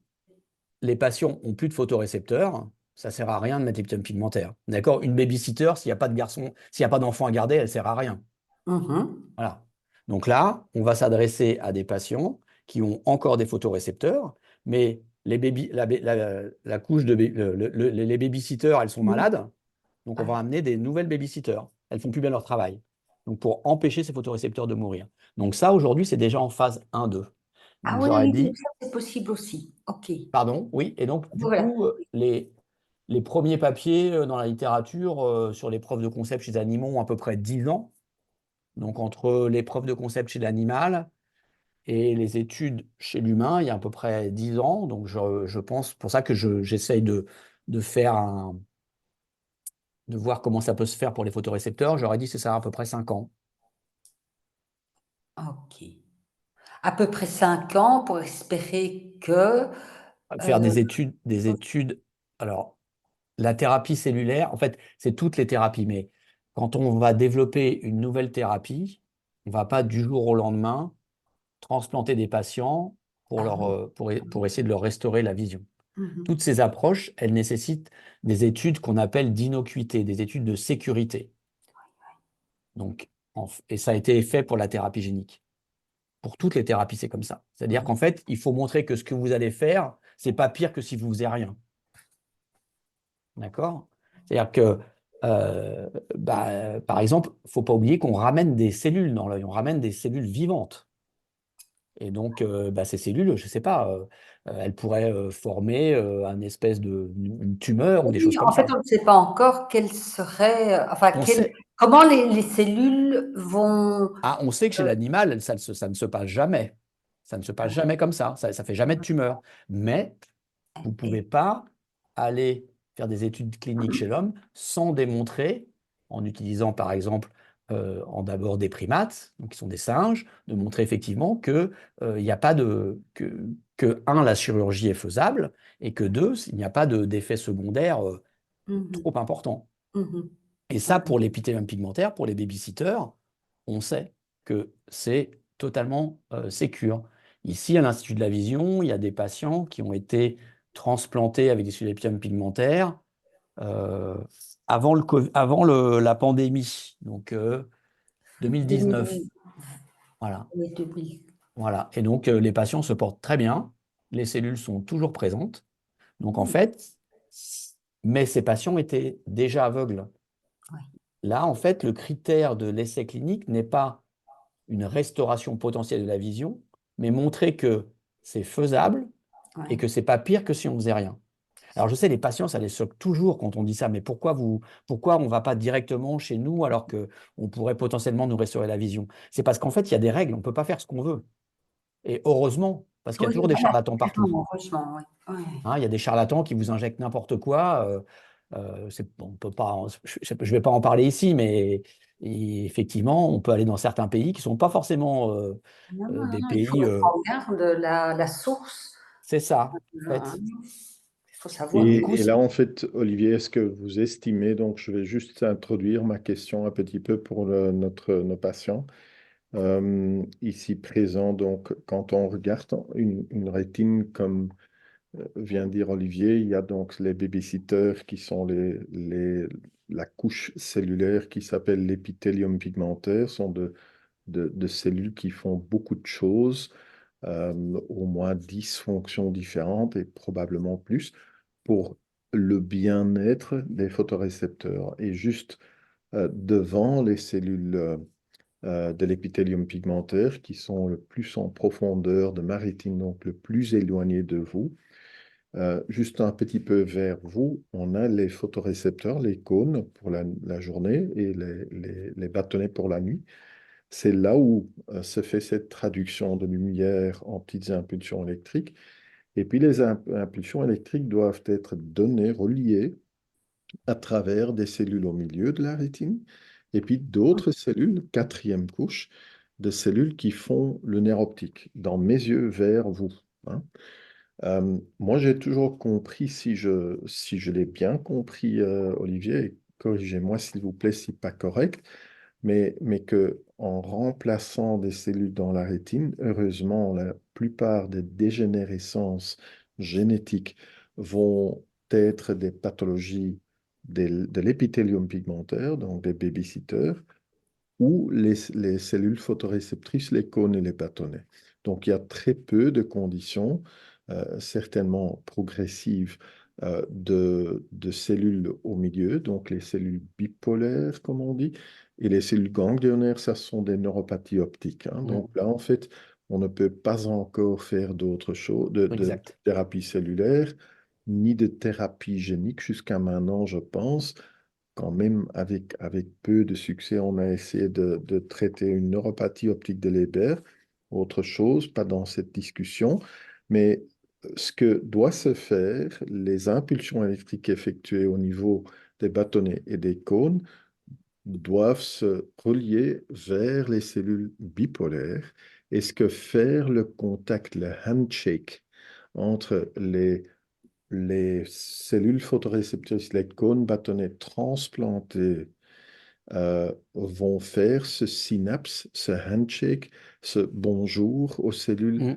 les patients ont plus de photorécepteurs, ça ne sert à rien de mettre l'épithélium pigmentaire. D'accord? Une babysitter, s'il n'y a pas de garçon, s'il n'y a pas d'enfant à garder, elle ne sert à rien. Mhm. Voilà. Donc là, on va s'adresser à des patients qui ont encore des photorécepteurs, mais la couche de les babysitters, elles sont Oui. malades, donc on va amener des nouvelles babysitters. Elles font plus bien leur travail. Donc pour empêcher ces photorécepteurs de mourir. Donc ça, aujourd'hui, c'est déjà en phase 1-2. Ah Donc oui, j'aurais oui, donc dit, ça, c'est possible aussi. OK. pardon, oui, et donc du Voilà. coup, les premiers papiers dans la littérature sur les preuves de concept chez les animaux ont à peu près 10 ans. Donc entre les preuves de concept chez l'animal et les études chez l'humain, il y a à peu près 10 ans. Donc je pense, pour ça que j'essaye de faire de voir comment ça peut se faire pour les photorécepteurs. J'aurais dit c'est ça à peu près 5 ans. OK. À peu près 5 ans pour espérer que, Faire heu des études. Alors, la thérapie cellulaire, en fait, c'est toutes les thérapies, mais quand on va développer une nouvelle thérapie, on ne va pas du jour au lendemain transplanter des patients ah oui. pour essayer de leur restaurer la vision. Mmh. Toutes ces approches, elles nécessitent des études qu'on appelle d'innocuité, des études de sécurité. Donc, et ça a été fait pour la thérapie génique. Pour toutes les thérapies, c'est comme ça. C'est-à-dire qu'en fait, il faut montrer que ce que vous allez faire, c'est pas pire que si vous faisiez rien. D'accord? C'est-à-dire que, par exemple, il ne faut pas oublier qu'on ramène des cellules dans l'œil, on ramène des cellules vivantes. Et donc, ces cellules, je ne sais pas, elles pourraient former un espèce une tumeur ou des choses Oui, comme en fait, ça. on ne sait pas encore quelle serait, enfin, On sait, comment les cellules vont, on sait que chez l'animal, ça ne se passe jamais. Ça ne se passe jamais comme ça. Ça ne fait jamais de tumeur. Mais vous ne pouvez et pas aller faire des études cliniques chez l'homme sans démontrer, en utilisant par exemple d'abord des primates, donc qui sont des singes, de montrer effectivement que il n'y a pas un, la chirurgie est faisable, et que deux, il n'y a pas d'effet secondaire mmh trop important. mh. Mmh. Et ça, pour l'épithélium pigmentaire, pour les babysitters, on sait que c'est totalement sécure. Ici, à l'Institut de la Vision, il y a des patients qui ont été transplantés avec des cellules d'épithélium pigmentaire euh, la pandémie, donc 2019. 2000, Voilà. oui, 2000. Voilà. Et donc, les patients se portent très bien, les cellules sont toujours présentes. Donc, en Mmh. fait, mais ces patients étaient déjà aveugles. Oui, Là, en fait, le critère de l'essai clinique n'est pas une restauration potentielle de la vision, mais montrer que c'est faisable et oui. que c'est pas pire que si on faisait rien. Alors je sais, les patients, ça les choque toujours quand on dit ça, mais pourquoi on va pas directement chez nous alors que on pourrait potentiellement nous restaurer la vision? C'est parce qu'en fait, il y a des règles, on ne peut pas faire ce qu'on veut. Et heureusement, parce qu'il y a Oui, toujours des voilà, charlatans partout. heureusement, oui. Oui. Hein, il y a des charlatans qui vous injectent n'importe quoi. On peut pas, je ne vais pas en parler ici, mais effectivement, on peut aller dans certains pays qui ne sont pas forcément Non, non, non, des non, il faut pays. mettre en garde la source, C'est ça, en hein, fait. il faut Et savoir. du coup, Et là, en fait, Olivier, est-ce que vous estimez, donc je vais juste introduire ma question un petit peu pour nos patients ici présents, donc quand on regarde une rétine comme vient de dire Olivier, il y a donc les babysitters qui sont la couche cellulaire qui s'appelle l'épithélium pigmentaire, sont de cellules qui font beaucoup de choses, au moins 10 fonctions différentes et probablement plus pour le bien-être des photorécepteurs. Et juste devant les cellules de l'épithélium pigmentaire, qui sont le plus en profondeur de ma rétine, donc le plus éloigné de vous, juste un petit peu vers vous, on a les photorécepteurs, les cônes pour la journée et les bâtonnets pour la nuit. C'est là où se fait cette traduction de lumière en petites impulsions électriques. Et puis les impulsions électriques doivent être données, reliées à travers des cellules au milieu de la rétine, et puis d'autres cellules, quatrième couche, de cellules qui font le nerf optique, dans mes yeux vers vous, hein. Moi, j'ai toujours compris, si je l'ai bien compris, Olivier, et corrigez-moi s'il vous plaît si pas correct, mais que en remplaçant des cellules dans la rétine, heureusement, la plupart des dégénérescences génétiques vont être des pathologies de l'épithélium pigmentaire, donc des babysitters, ou les cellules photoréceptrices, les cônes et les bâtonnets. Donc, il y a très peu de conditions, certainement progressives, de cellules au milieu, donc les cellules bipolaires, comme on dit, et les cellules ganglionnaires, ça sont des neuropathies optiques, hein. Mm. Donc là, en fait, on ne peut pas encore faire d'autres choses, de Exact. thérapie cellulaire, ni de thérapie génique jusqu'à maintenant, je pense. Quand même, avec peu de succès, on a essayé de traiter une neuropathie optique de Leber. Autre chose, pas dans cette discussion, mais ce que doit se faire, les impulsions électriques effectuées au niveau des bâtonnets et des cônes doivent se relier vers les cellules bipolaires. Et ce que faire le contact, le handshake entre les cellules photoréceptrices, les cônes bâtonnets transplantés, vont faire ce synapse, ce handshake, ce bonjour aux cellules Mm.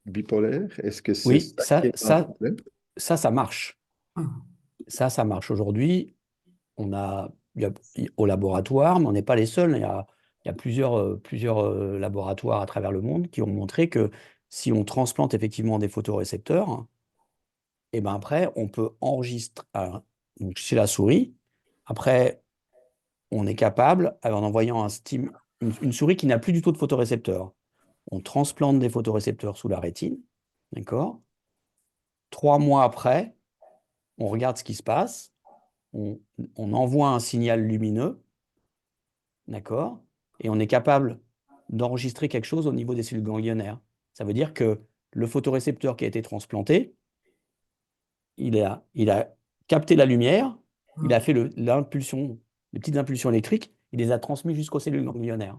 bipolaires? Est-ce que c'est Oui, ça qui est un problème? ça marche. Ça marche. Aujourd'hui, au laboratoire, mais on n'est pas les seuls. Il y a plusieurs laboratoires à travers le monde qui ont montré que si on transplante effectivement des photorécepteurs, et ben après, on peut enregistrer donc chez la souris. Après, on est capable, en envoyant une souris qui n'a plus du tout de photorécepteurs, on transplante des photorécepteurs sous la rétine, d'accord? 3 mois après, on regarde ce qui se passe, on, on envoie un signal lumineux, d'accord? Et on est capable d'enregistrer quelque chose au niveau des cellules ganglionnaires. Ça veut dire que le photorécepteur qui a été transplanté, il a capté la lumière, il a fait l'impulsion, les petites impulsions électriques, il les a transmises jusqu'aux cellules ganglionnaires.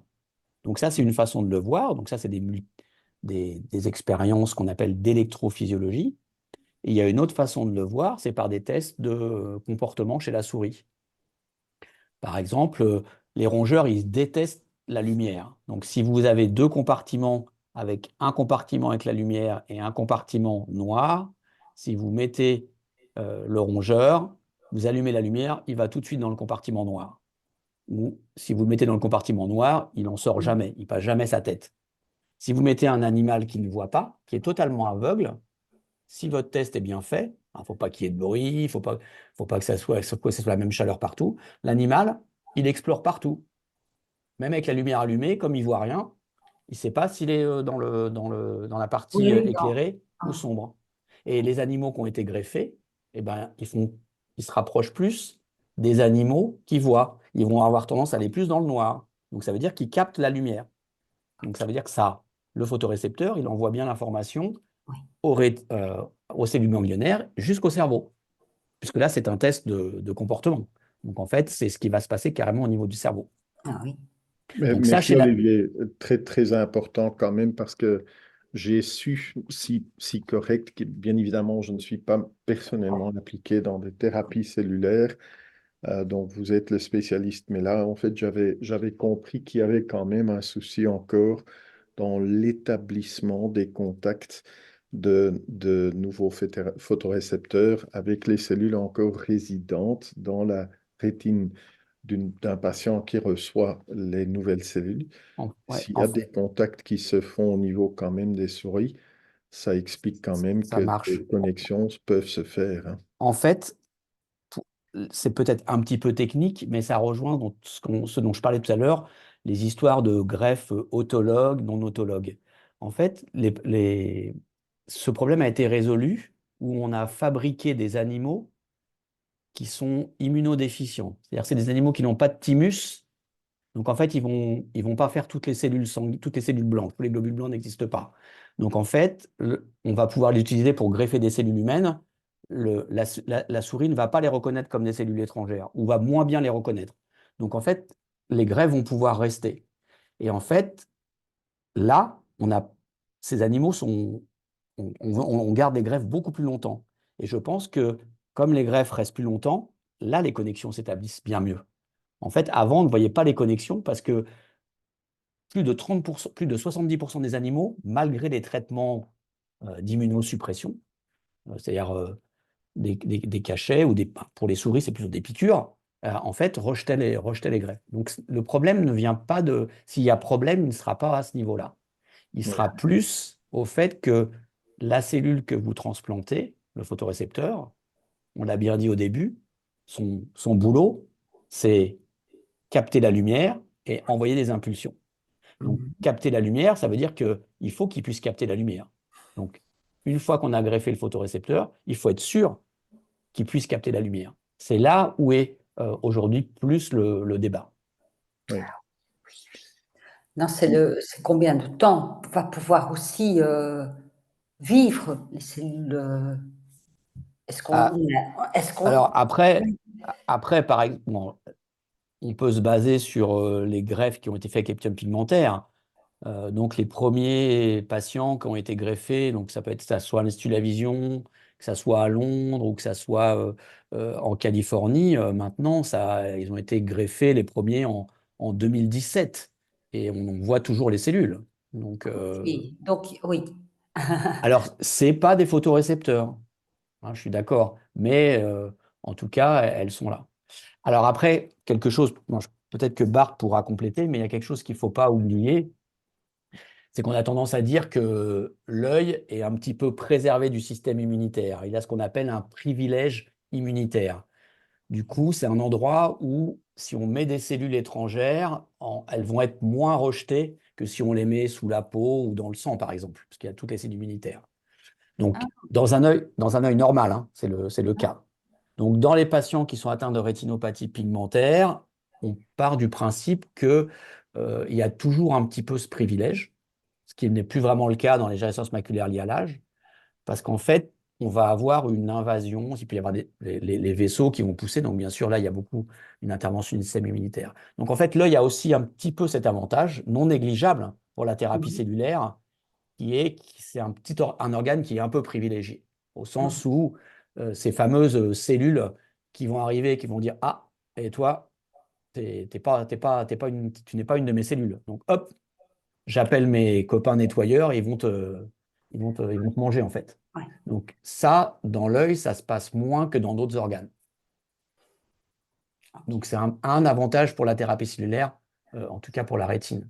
Donc ça, c'est une façon de le voir. Donc ça, c'est des expériences qu'on appelle d'électrophysiologie. Et il y a une autre façon de le voir, c'est par des tests de comportement chez la souris. Par exemple, les rongeurs, ils détestent la lumière. Donc si vous avez deux compartiments avec un compartiment avec la lumière et un compartiment noir, si vous mettez le rongeur, vous allumez la lumière, il va tout de suite dans le compartiment noir. Ou si vous le mettez dans le compartiment noir, il n'en sort jamais, il passe jamais sa tête. Si vous mettez un animal qui ne voit pas, qui est totalement aveugle, si votre test est bien fait, il ne faut pas qu'il y ait de bruit, il ne faut pas que ça soit la même chaleur partout, l'animal, il explore partout. Même avec la lumière allumée, comme il ne voit rien, il ne sait pas s'il est dans la partie Oui, non. éclairée ou sombre. Et les animaux qui ont été greffés, eh ben, ils se rapprochent plus des animaux qui voient. Ils vont avoir tendance à aller plus dans le noir. Donc ça veut dire qu'ils captent la lumière. Donc ça veut dire que le photorécepteur, il envoie bien l'information Oui. aux cellules ganglionnaires jusqu'au cerveau. Puisque là, c'est un test de comportement. Donc en fait, c'est ce qui va se passer carrément au niveau du cerveau. Ah oui. Donc ça, Merci chez la... Olivier, très très important quand même parce que j'ai su si correct que bien évidemment je ne suis pas personnellement impliqué dans des thérapies cellulaires, donc vous êtes le spécialiste, mais là en fait j'avais compris qu'il y avait quand même un souci encore dans l'établissement des contacts de nouveaux photorécepteurs avec les cellules encore résidentes dans la rétine d'un patient qui reçoit les nouvelles cellules. Ouais, S'il y a des contacts qui se font au niveau quand même des souris, ça explique quand même ça que marche. des connexions peuvent se faire, hein. En fait, c'est peut-être un petit peu technique, mais ça rejoint ce dont je parlais tout à l'heure, les histoires de greffe autologue, non autologue. En fait, ce problème a été résolu où on a fabriqué des animaux qui sont immunodéficients. C'est-à-dire c'est des animaux qui n'ont pas de thymus. Donc en fait, ils vont pas faire toutes les cellules toutes les cellules blanches. Tous les globules blancs n'existent pas. Donc en fait, on va pouvoir l'utiliser pour greffer des cellules humaines. La souris ne va pas les reconnaître comme des cellules étrangères ou va moins bien les reconnaître. Donc en fait, les greffes vont pouvoir rester. Et en fait, là, ces animaux on garde les greffes beaucoup plus longtemps. Et je pense que comme les greffes restent plus longtemps, là, les connexions s'établissent bien mieux. En fait, avant, on ne voyait pas les connexions parce que plus de 30%, plus de 70% des animaux, malgré les traitements d'immunosuppression, c'est-à-dire des cachets ou pour les souris, c'est plutôt des piqûres, en fait, rejetaient les greffes. Donc le problème ne vient pas de... S'il y a problème, il ne sera pas à ce niveau-là. Il Ouais. sera plus au fait que la cellule que vous transplantez, le photorécepteur, on l'a bien dit au début, son boulot, c'est capter la lumière et envoyer des impulsions. Donc, capter la lumière, ça veut dire qu'il faut qu'il puisse capter la lumière. Donc, une fois qu'on a greffé le photorécepteur, il faut être sûr qu'il puisse capter la lumière. C'est là où est aujourd'hui plus le débat. Oui. Non, c'est combien de temps va pouvoir aussi vivre les cellules. Ah, Est-ce qu'on, alors après, par exemple, bon, on peut se baser sur les greffes qui ont été faites avec épithèle pigmentaire. Donc les premiers patients qui ont été greffés, donc ça peut être que ça soit à l'Institut de la Vision, que ça soit à Londres ou que ça soit en Californie, maintenant ils ont été greffés les premiers en 2017 et on voit toujours les cellules. Donc, oui, donc oui. alors c'est pas des photorécepteurs, hein, je suis d'accord, mais en tout cas elles sont là. Alors après quelque chose, peut-être que Bart pourra compléter, mais il y a quelque chose qu'il ne faut pas oublier, c'est qu'on a tendance à dire que l'œil est un petit peu préservé du système immunitaire. Il a ce qu'on appelle un privilège immunitaire. Du coup, c'est un endroit où, si on met des cellules étrangères, elles vont être moins rejetées que si on les met sous la peau ou dans le sang, par exemple, parce qu'il y a toutes les cellules immunitaires. Donc, dans un œil normal, hein, c'est le cas. Donc, dans les patients qui sont atteints de rétinopathie pigmentaire, on part du principe qu'il y a toujours un petit peu ce privilège, ce qui n'est plus vraiment le cas dans les générations maculaires liées à l'âge, parce qu'en fait, on va avoir une invasion, il peut y avoir les vaisseaux qui vont pousser, donc bien sûr, là, il y a beaucoup une intervention du système immunitaire. Donc en fait, l'œil a aussi un petit peu cet avantage, non négligeable pour la thérapie cellulaire, c'est un organe qui est un peu privilégié, au sens où ces fameuses cellules qui vont arriver, qui vont dire, ah, et toi, tu n'es pas une de mes cellules. Donc hop, j'appelle mes copains nettoyeurs et ils vont te manger en fait. Ouais. Donc ça, dans l'œil, ça se passe moins que dans d'autres organes. Donc c'est un avantage pour la thérapie cellulaire, en tout cas pour la rétine.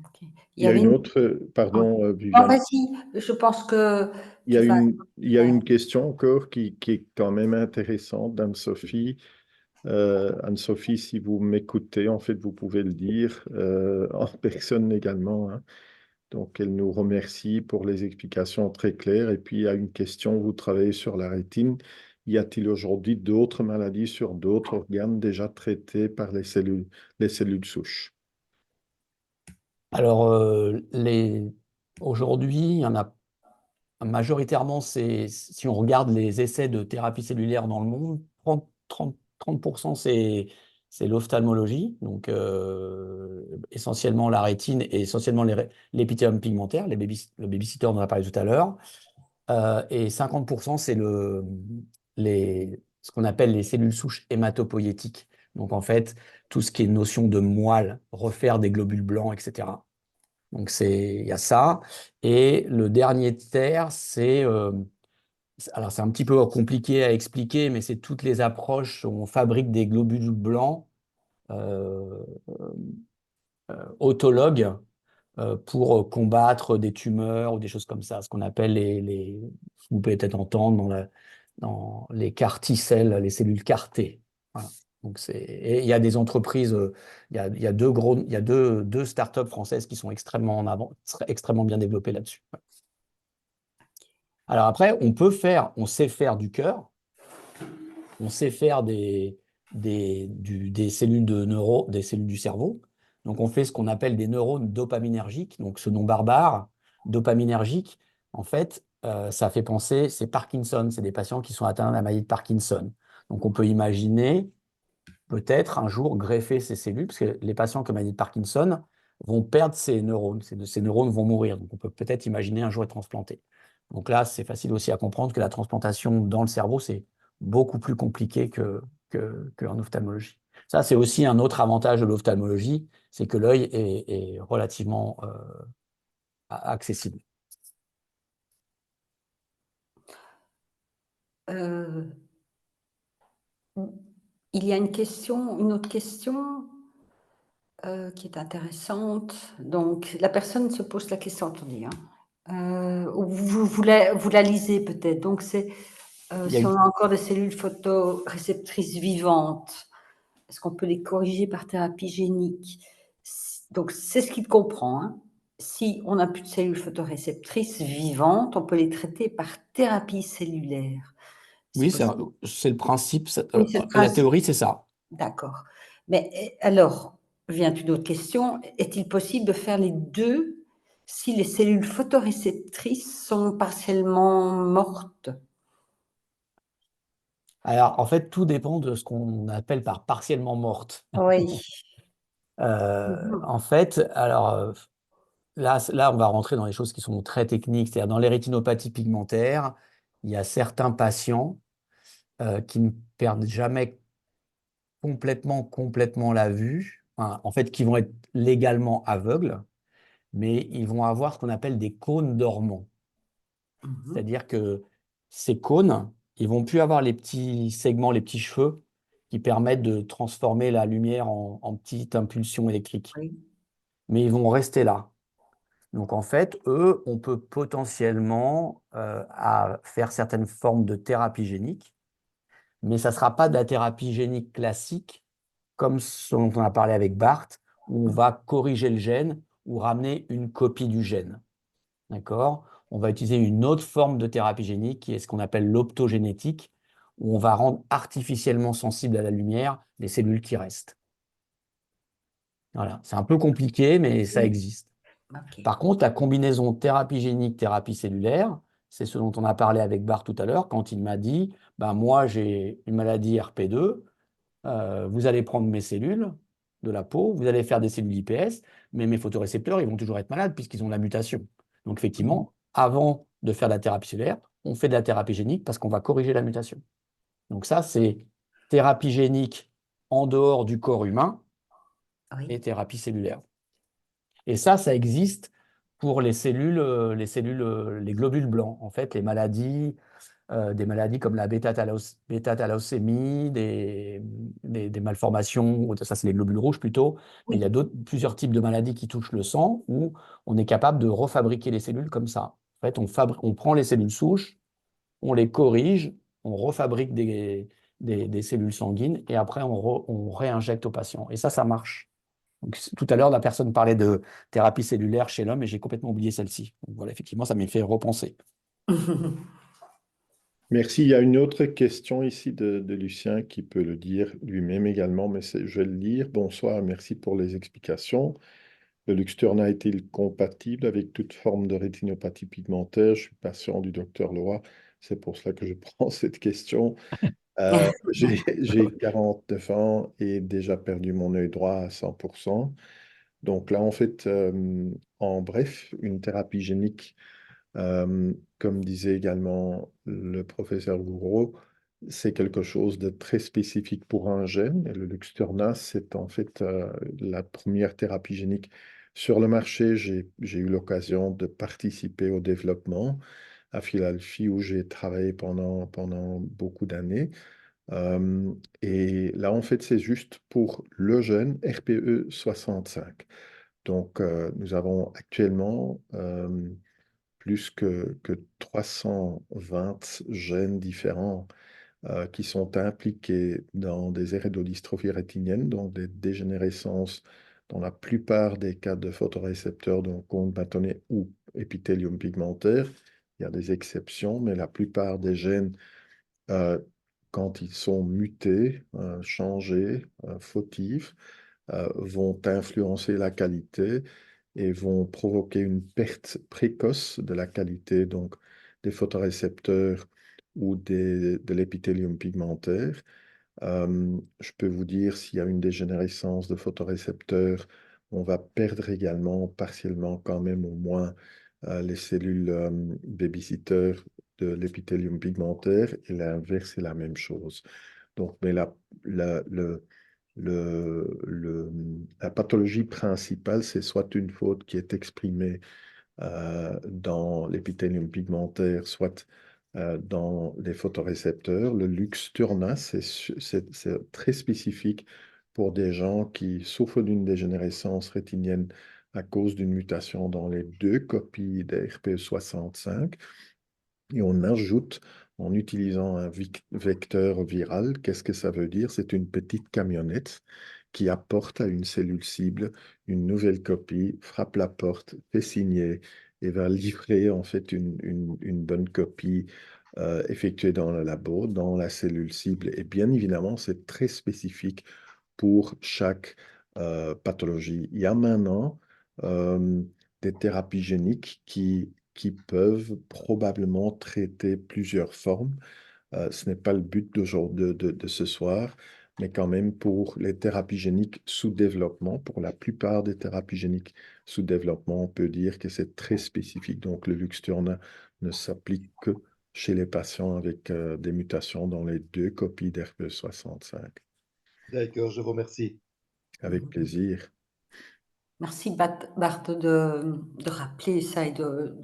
Okay. Il y a une autre, pardon, Viviane. Vas-y, je pense que Il y tu a vas. une question encore qui est quand même intéressante d'Anne-Sophie. Anne-Sophie, si vous m'écoutez, en fait, vous pouvez le dire en personne également, hein. Donc, elle nous remercie pour les explications très claires. Et puis, il y a une question, vous travaillez sur la rétine. Y a-t-il aujourd'hui d'autres maladies sur d'autres organes déjà traités par les cellules souches? Alors, aujourd'hui, il y en a majoritairement, si on regarde les essais de thérapie cellulaire dans le monde, 30% c'est l'ophtalmologie, donc essentiellement la rétine et essentiellement l'épithélium pigmentaire, le babysitter dont on a parlé tout à l'heure. Et 50%, c'est ce qu'on appelle les cellules souches hématopoïétiques. Donc en fait, tout ce qui est notion de moelle, refaire des globules blancs, etc. Donc, il y a ça. Et le dernier terre, alors c'est un petit peu compliqué à expliquer, mais c'est toutes les approches où on fabrique des globules blancs euh, autologues pour combattre des tumeurs ou des choses comme ça, ce qu'on appelle vous pouvez peut-être entendre dans les CAR T-cells, les cellules CAR-T. Voilà. Donc et il y a des entreprises, il y a deux startups françaises qui sont extrêmement en avant, extrêmement bien développées là-dessus. Alors après, on sait faire du cœur, on sait faire des cellules des cellules du cerveau. Donc, on fait ce qu'on appelle des neurones dopaminergiques. Donc, ce nom barbare, dopaminergique, en fait, ça fait penser, c'est Parkinson. C'est des patients qui sont atteints de la maladie de Parkinson. Donc, on peut imaginer peut-être un jour greffer ces cellules, parce que les patients qui ont la maladie de Parkinson vont perdre ces neurones. Ces neurones vont mourir. Donc, on peut peut-être imaginer un jour être transplanté. Donc là, c'est facile aussi à comprendre que la transplantation dans le cerveau, c'est beaucoup plus compliqué qu'en ophtalmologie. Ça, c'est aussi un autre avantage de l'ophtalmologie, c'est que l'œil est relativement accessible. Euh, il y a une autre question qui est intéressante. Donc, la personne se pose la question, attendez, vous la lisez peut-être. Donc, c'est si on a encore des cellules photoréceptrices vivantes, est-ce qu'on peut les corriger par thérapie génique? Donc, c'est ce qu'il comprend. Hein. Si on n'a plus de cellules photoréceptrices vivantes, on peut les traiter par thérapie cellulaire. Oui, Possible. c'est le principe. Oui, c'est le La principe. théorie, c'est ça. D'accord. Mais alors, vient une autre question. Est-il possible de faire les deux si les cellules photoréceptrices sont partiellement mortes? Alors, en fait, tout dépend de ce qu'on appelle par partiellement morte. Oui. En fait, alors là, on va rentrer dans les choses qui sont très techniques. C'est-à-dire, dans les rétinopathies pigmentaires, il y a certains patients qui ne perdent jamais complètement la vue, hein, en fait, qui vont être légalement aveugles, mais ils vont avoir ce qu'on appelle des cônes dormants. Mhm. C'est-à-dire que ces cônes, ils vont plus avoir les petits segments, les petits cheveux qui permettent de transformer la lumière en petites impulsions électriques. Oui. Mais ils vont rester là. Donc en fait, eux, on peut potentiellement faire certaines formes de thérapie génique, mais ça ne sera pas de la thérapie génique classique, comme ce dont on a parlé avec Bart, où on va corriger le gène ou ramener une copie du gène. D'accord? On va utiliser une autre forme de thérapie génique qui est ce qu'on appelle l'optogénétique, où on va rendre artificiellement sensibles à la lumière les cellules qui restent. Voilà, c'est un peu compliqué, mais ça existe. Ok. Par contre, la combinaison thérapie génique, thérapie cellulaire, c'est ce dont on a parlé avec Bart tout à l'heure, quand il m'a dit, ben, moi j'ai une maladie RP2, vous allez prendre mes cellules de la peau, vous allez faire des cellules IPS, mais mes photorécepteurs, ils vont toujours être malades puisqu'ils ont la mutation. Donc effectivement, avant de faire de la thérapie cellulaire, on fait de la thérapie génique parce qu'on va corriger la mutation. Donc ça, c'est thérapie génique en dehors du corps humain Oui. et thérapie cellulaire. Et ça existe pour les globules blancs. En fait, des maladies comme la bêta-thalassémie, des malformations, ça c'est les globules rouges plutôt, mais il y a plusieurs types de maladies qui touchent le sang où on est capable de refabriquer les cellules comme ça. En fait, on prend les cellules souches, on les corrige, on refabrique des cellules sanguines et après on réinjecte au patient. Et ça marche. Donc, tout à l'heure, la personne parlait de thérapie cellulaire chez l'homme et j'ai complètement oublié celle-ci. Donc voilà, effectivement, ça m'a fait repenser. Merci. Il y a une autre question ici de Lucien qui peut le dire lui-même également, mais je vais le lire. Bonsoir, merci pour les explications. Le Luxturna est-il compatible avec toute forme de rétinopathie pigmentaire? Je suis patient du docteur Leroy, c'est pour cela que je prends cette question. J'ai 49 ans et déjà perdu mon œil droit à 100%. Donc là, en fait, en bref, une thérapie génique, comme disait également le professeur Gouraud, c'est quelque chose de très spécifique pour un gène. Et le Luxturna, c'est en fait la première thérapie génique Sur le marché, j'ai eu l'occasion de participer au développement à Philadelphie où j'ai travaillé pendant beaucoup d'années. Et là, en fait, c'est juste pour le jeune RPE 65. Donc, nous avons actuellement plus que 320 jeunes différents qui sont impliqués dans des érédodystrophie rétinienne, donc des dégénérescences dans la plupart des cas de photorécepteurs, donc cône bâtonnet ou épithélium pigmentaire. Il y a des exceptions, mais la plupart des gènes, euh, quand ils sont mutés, changés, fautifs, vont influencer la qualité et vont provoquer une perte précoce de la qualité donc des photorécepteurs ou de l'épithélium pigmentaire. Je peux vous dire, s'il y a une dégénérescence de photorécepteurs, on va perdre également partiellement quand même au moins les cellules babysitter de l'épithélium pigmentaire et l'inverse est la même chose. Donc, mais la, le, le- la pathologie principale, c'est soit une faute qui est exprimée dans l'épithélium pigmentaire, soit dans les photorécepteurs. Le Luxturna, c'est très spécifique pour des gens qui souffrent d'une dégénérescence rétinienne à cause d'une mutation dans les deux copies des RPE65. Et on ajoute en utilisant un vecteur viral. Qu'est-ce que ça veut dire? C'est une petite camionnette qui apporte à une cellule cible une nouvelle copie, frappe la porte, fait signer et va livrer en fait une bonne copie effectuée dans le labo, dans la cellule cible. Et bien évidemment, c'est très spécifique pour chaque pathologie. Il y a maintenant euh, des thérapies géniques qui peuvent probablement traiter plusieurs formes. Ce n'est pas le but de ce soir, mais quand même pour les thérapies géniques sous développement, pour la plupart des thérapies géniques sous développement, on peut dire que c'est très spécifique. Donc le Luxturna ne s'applique que chez les patients avec des mutations dans les deux copies d'RPE65. D'accord, je vous remercie. Avec plaisir. Merci Bart de rappeler ça et de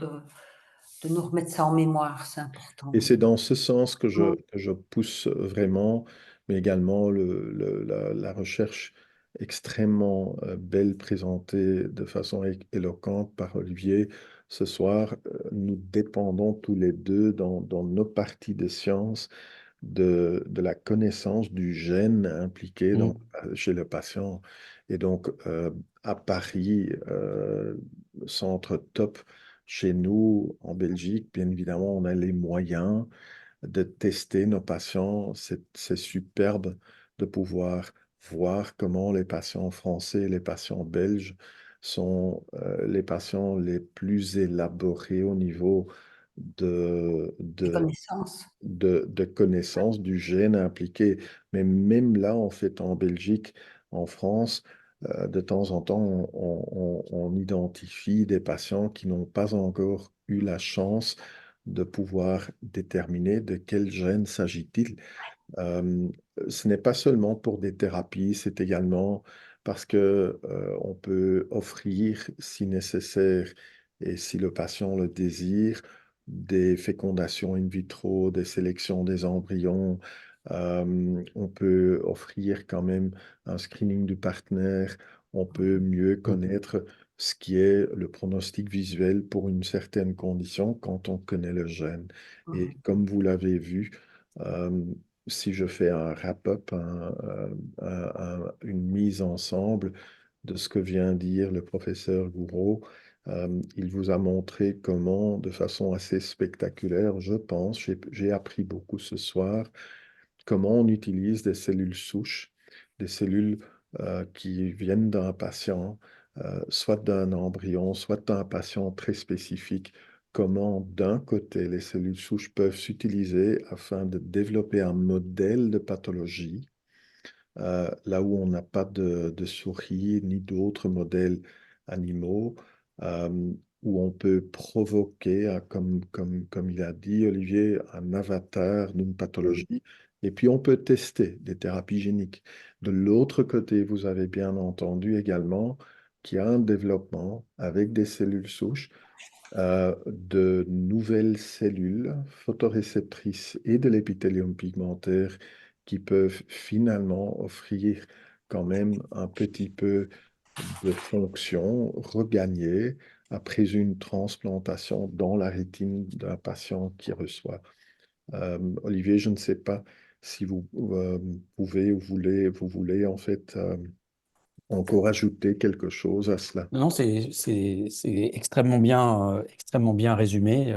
nous remettre ça en mémoire, c'est important. Et c'est dans ce sens Mm. que je pousse vraiment, mais également la recherche extrêmement belle présentée de façon éloquente par Olivier. Ce soir, nous dépendons tous les deux dans nos parties de sciences de la connaissance du gène impliqué chez le patient. Et donc, à Paris, centre top, chez nous, en Belgique, bien évidemment, on a les moyens de tester nos patients. C'est superbe de pouvoir voir comment les patients français et les patients belges sont les patients les plus élaborés au niveau de, Les de, connaissances. de connaissance du gène impliqué. Mais même là, en fait, en Belgique, en France, de temps en temps, on identifie des patients qui n'ont pas encore eu la chance de pouvoir déterminer de quel gène s'agit-il. Euh, Ce n'est pas seulement pour des thérapies, c'est également parce que on peut offrir, si nécessaire et si le patient le désire, des fécondations in vitro, des sélections des embryons. On peut offrir quand même un screening du partenaire. On peut mieux connaître ce qui est le pronostic visuel pour une certaine condition quand on connaît le gène. Et comme vous l'avez vu, euh, si je fais un wrap-up, une mise ensemble de ce que vient dire le professeur Gouraud, il vous a montré comment, de façon assez spectaculaire, je pense, j'ai appris beaucoup ce soir, comment on utilise des cellules souches, des cellules qui viennent d'un patient, soit d'un embryon, soit d'un patient très spécifique, comment d'un côté les cellules souches peuvent s'utiliser afin de développer un modèle de pathologie là où on n'a pas de souris ni d'autres modèles animaux, où on peut provoquer, comme il a dit Olivier, un avatar d'une pathologie, et puis on peut tester des thérapies géniques. De l'autre côté, vous avez bien entendu également qu'il y a un développement avec des cellules souches de nouvelles cellules photoréceptrices et de l'épithélium pigmentaire qui peuvent finalement offrir quand même un petit peu de fonction regagnée après une transplantation dans la rétine d'un patient qui reçoit. Olivier, je ne sais pas si vous pouvez ou vous voulez en fait encore ajouter quelque chose à cela. Non, c'est extrêmement bien résumé.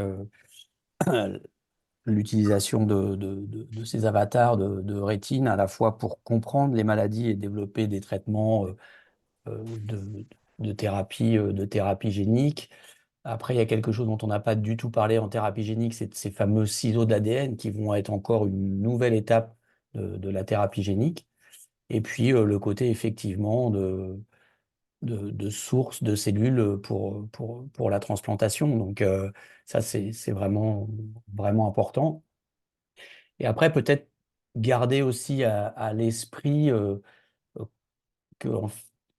L'utilisation de ces avatars de rétine à la fois pour comprendre les maladies et développer des traitements de thérapie génique. Après, il y a quelque chose dont on n'a pas du tout parlé en thérapie génique, c'est ces fameux ciseaux d'ADN qui vont être encore une nouvelle étape de la thérapie génique. Et puis, le côté effectivement de source de cellules pour la transplantation. Donc, ça, c'est vraiment important. Et après, peut-être garder aussi à l'esprit que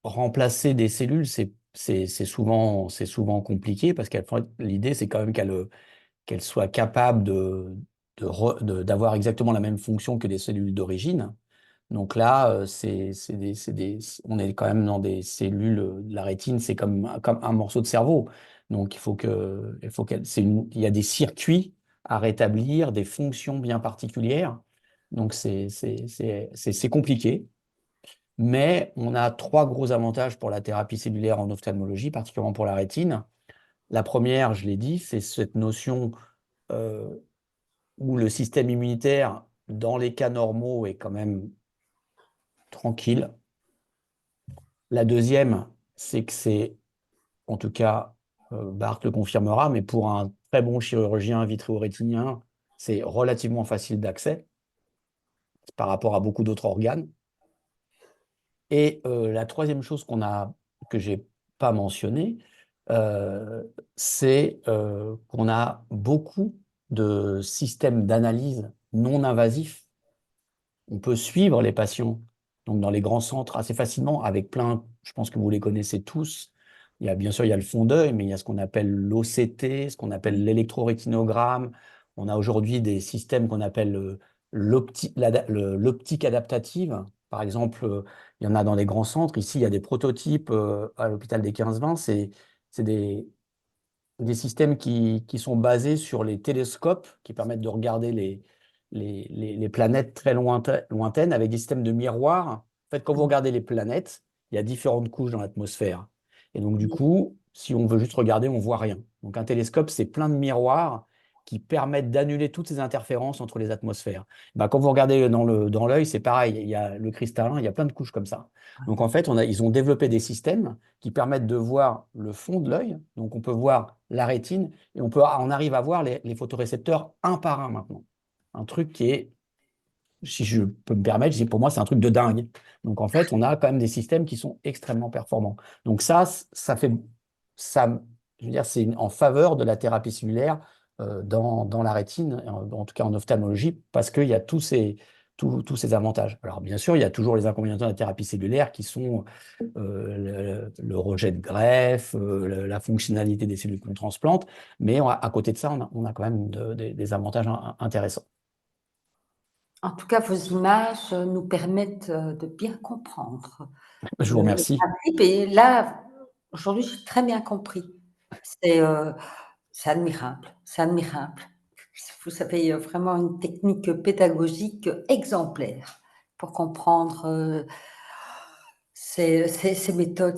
remplacer des cellules, c'est souvent compliqué parce que l'idée, c'est quand même qu'elles soient capables d'avoir exactement la même fonction que des cellules d'origine. Donc là, on est quand même dans des cellules, la rétine, c'est comme un morceau de cerveau. Donc il y a des circuits à rétablir, des fonctions bien particulières. Donc c'est compliqué. Mais on a trois gros avantages pour la thérapie cellulaire en ophtalmologie, particulièrement pour la rétine. La première, je l'ai dit, c'est cette notion euh, où le système immunitaire, dans les cas normaux, est quand même tranquille. La deuxième, c'est que c'est, en tout cas, Bart le confirmera, mais pour un très bon chirurgien vitréorétinien, c'est relativement facile d'accès par rapport à beaucoup d'autres organes. Et la troisième chose que je n'ai pas mentionnée, c'est qu'on a beaucoup de systèmes d'analyse non invasifs. On peut suivre les patients donc dans les grands centres assez facilement avec je pense que vous les connaissez tous. Bien sûr, il y a le fond d'œil, mais il y a ce qu'on appelle l'OCT, ce qu'on appelle l'électrorétinogramme. On a aujourd'hui des systèmes qu'on appelle l'optique adaptative. Par exemple, il y en a dans les grands centres. Ici, il y a des prototypes à l'hôpital des 15-20. C'est des systèmes qui sont basés sur les télescopes qui permettent de regarder les planètes très lointaines avec des systèmes de miroirs. En fait, quand vous regardez les planètes, il y a différentes couches dans l'atmosphère. Et donc, du coup, si on veut juste regarder, on ne voit rien. Donc, un télescope, c'est plein de miroirs qui permettent d'annuler toutes ces interférences entre les atmosphères. Quand vous regardez dans l'œil, c'est pareil. Il y a le cristallin, il y a plein de couches comme ça. Donc, en fait, ils ont développé des systèmes qui permettent de voir le fond de l'œil. Donc, on peut voir la rétine et on arrive à voir les photorécepteurs un par un maintenant. Un truc qui est, si je peux me permettre, pour moi, c'est un truc de dingue. Donc, en fait, on a quand même des systèmes qui sont extrêmement performants. Donc, ça je veux dire, c'est en faveur de la thérapie cellulaire dans la rétine, en tout cas en ophtalmologie, parce qu'il y a tous ces avantages. Alors, bien sûr, il y a toujours les inconvénients de la thérapie cellulaire qui sont le rejet de greffe, la fonctionnalité des cellules qu'on transplante, mais à côté de ça, on a quand même des avantages intéressants. En tout cas, vos images nous permettent de bien comprendre Je vous le remercie. principe. Et là, aujourd'hui, j'ai très bien compris. C'est admirable, c'est admirable. Vous avez vraiment une technique pédagogique exemplaire pour comprendre ces méthodes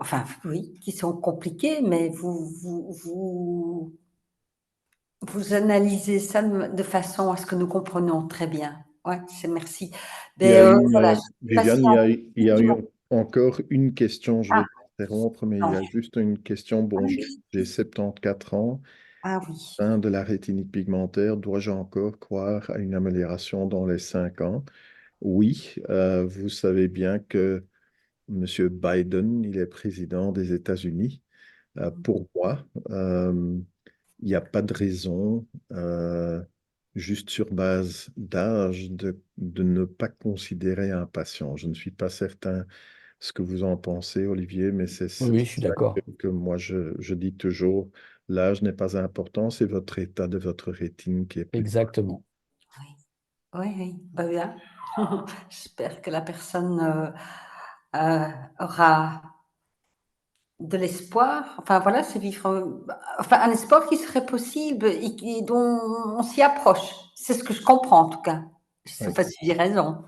enfin, oui, qui sont compliquées, mais vous analysez ça de façon à ce que nous comprenions très bien. Ouais, merci. Il y a Voilà, je sais pas Viviane, s'il il y a eu encore une question, je Ah, vais t'interrompre, mais il y non. a juste une question. Bon, j'ai 74 ans, Ah oui. fin de la rétinite pigmentaire, dois-je encore croire à une amélioration dans les 5 ans? Oui, vous savez bien que M. Biden, il est président des États-Unis. Pour moi, il n'y a pas de raison, juste sur base d'âge, de ne pas considérer un patient. Je ne suis pas certain ce que vous en pensez, Olivier, mais c'est Oui, je suis ça d'accord. que moi je dis toujours, l'âge n'est pas important, c'est votre état de votre rétine qui est plus. Exactement. Oui, oui, bah bien. J'espère que la personne aura de l'espoir. Enfin voilà, c'est vivre, enfin un espoir qui serait possible et dont on s'y approche. C'est ce que je comprends en tout cas. Je Oui. sais pas si j'ai raison.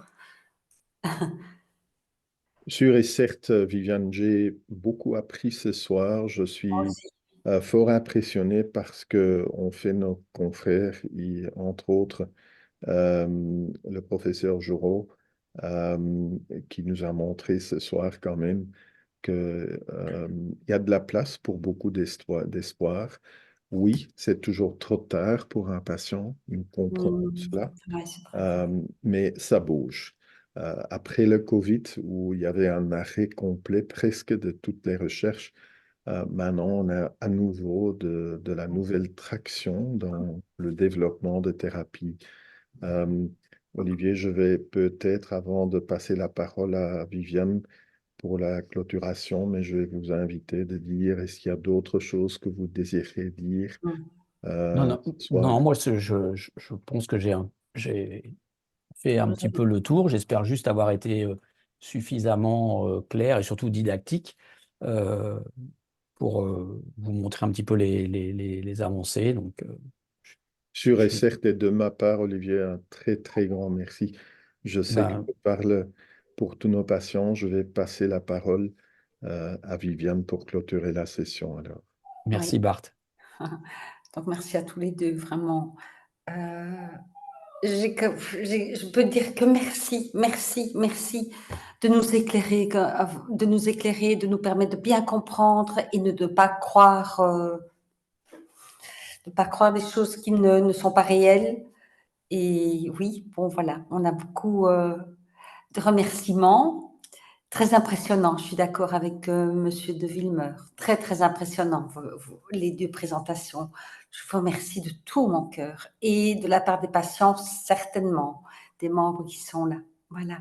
Sûr et certes, Viviane, j'ai beaucoup appris ce soir. Je Moi suis aussi. fort impressionné parce que on fait nos confrères, entre autres le professeur Joureau, qui nous a montré ce soir quand même qu'il y a de la place pour beaucoup d'espoir. Oui, c'est toujours trop tard pour un patient, nous comprenons cela, Ouais, c'est vrai. mais ça bouge. Après le Covid, où il y avait un arrêt complet presque de toutes les recherches, maintenant on a à nouveau de la nouvelle traction dans le développement de thérapies. Olivier, je vais peut-être, avant de passer la parole à Viviane pour la clôturation, mais je vais vous inviter de dire, est-ce qu'il y a d'autres choses que vous désirez dire Non, non, ce soir? non, moi, je pense que j'ai fait un petit peu le tour. J'espère juste avoir été suffisamment clair et surtout didactique pour vous montrer un petit peu les avancées. Donc, Sûr et je suis, certes, et de ma part, Olivier, un très, très grand merci. Je sais que ben, je parle pour tous nos patients. Je vais passer la parole à Viviane pour clôturer la session alors. Oui. merci, Bart. Donc merci à tous les deux, vraiment. Je peux dire que merci, merci, merci de nous éclairer, de nous permettre de bien comprendre et de ne pas croire, des choses qui ne sont pas réelles. Et oui, bon voilà, on a beaucoup de remerciements. Très impressionnant, je suis d'accord avec Monsieur de Villemeur. Très, très impressionnant, les deux présentations. Je vous remercie de tout mon cœur et de la part des patients, certainement, des membres qui sont là. Voilà.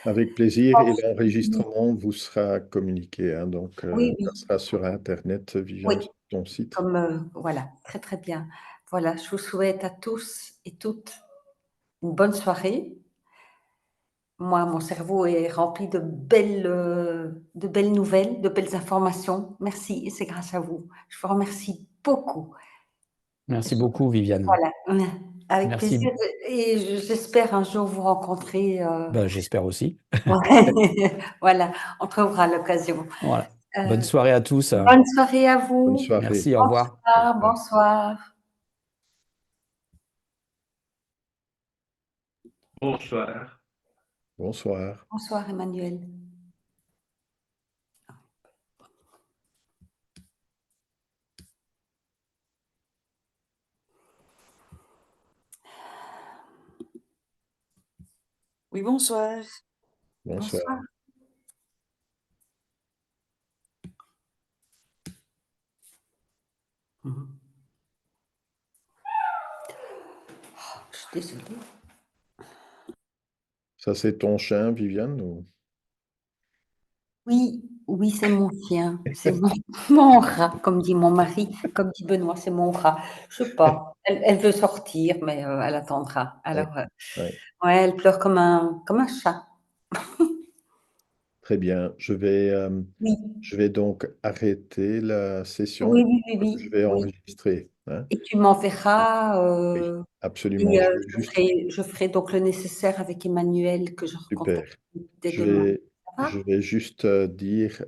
Avec plaisir, et l'enregistrement vous sera communiqué, hein, donc Oui, ça oui, sera sur Internet, oui, Viviane, sur ton site. comme voilà, très, très bien. Voilà, je vous souhaite à tous et toutes une bonne soirée. Moi, mon cerveau est rempli de belles nouvelles, de belles informations. Merci, et c'est grâce à vous. Je vous remercie beaucoup. Merci beaucoup, Viviane. Voilà, avec Merci. plaisir et j'espère un jour vous rencontrer, Ben, j'espère aussi. ouais, voilà, on trouvera l'occasion. Voilà. Bonne Heu, soirée à tous. bonne soirée à Bonne vous. soirée. Merci, au revoir. Au Bonsoir, revoir. bonsoir. Bonsoir. Bonsoir. Bonsoir Emmanuel. Oui, bonsoir. Bonsoir. Bonsoir. Mmh. Oh, je suis désolée. Ça, c'est ton chien, Viviane, ou... Oui, oui, c'est mon chien, c'est mon mon rat, comme dit mon mari, comme dit Benoît, c'est mon rat. Je sais pas, elle veut sortir, mais elle attendra. Oui, Alors, oui. ouais, elle pleure comme un chat. Très bien. Oui, Je vais donc arrêter la oui, session. oui, oui, Je oui, vais oui. enregistrer, hein. Et tu m'enverras, Oui, et absolument. Je vais juste... je ferai donc le nécessaire avec Emmanuel que je recontacte Super. dès Je demain. vais, Ça va? je vais juste dire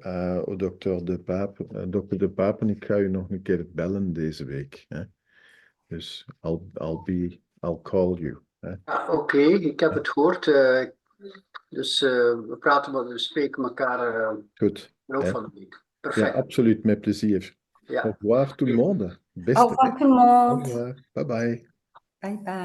au dokter De Papen, ik ga u nog een keer bellen deze week, hè. Dus I'll call you, hè. Ja, oké, ik heb het gehoord. Dus we spreken elkaar Goed, de loop hè. van de week. Ja, Perfect. absoluut, met plezier. Au Ja. revoir tout le monde. Au Beste, revoir hè. tout le Au monde. revoir. Bye bye. Bye bye.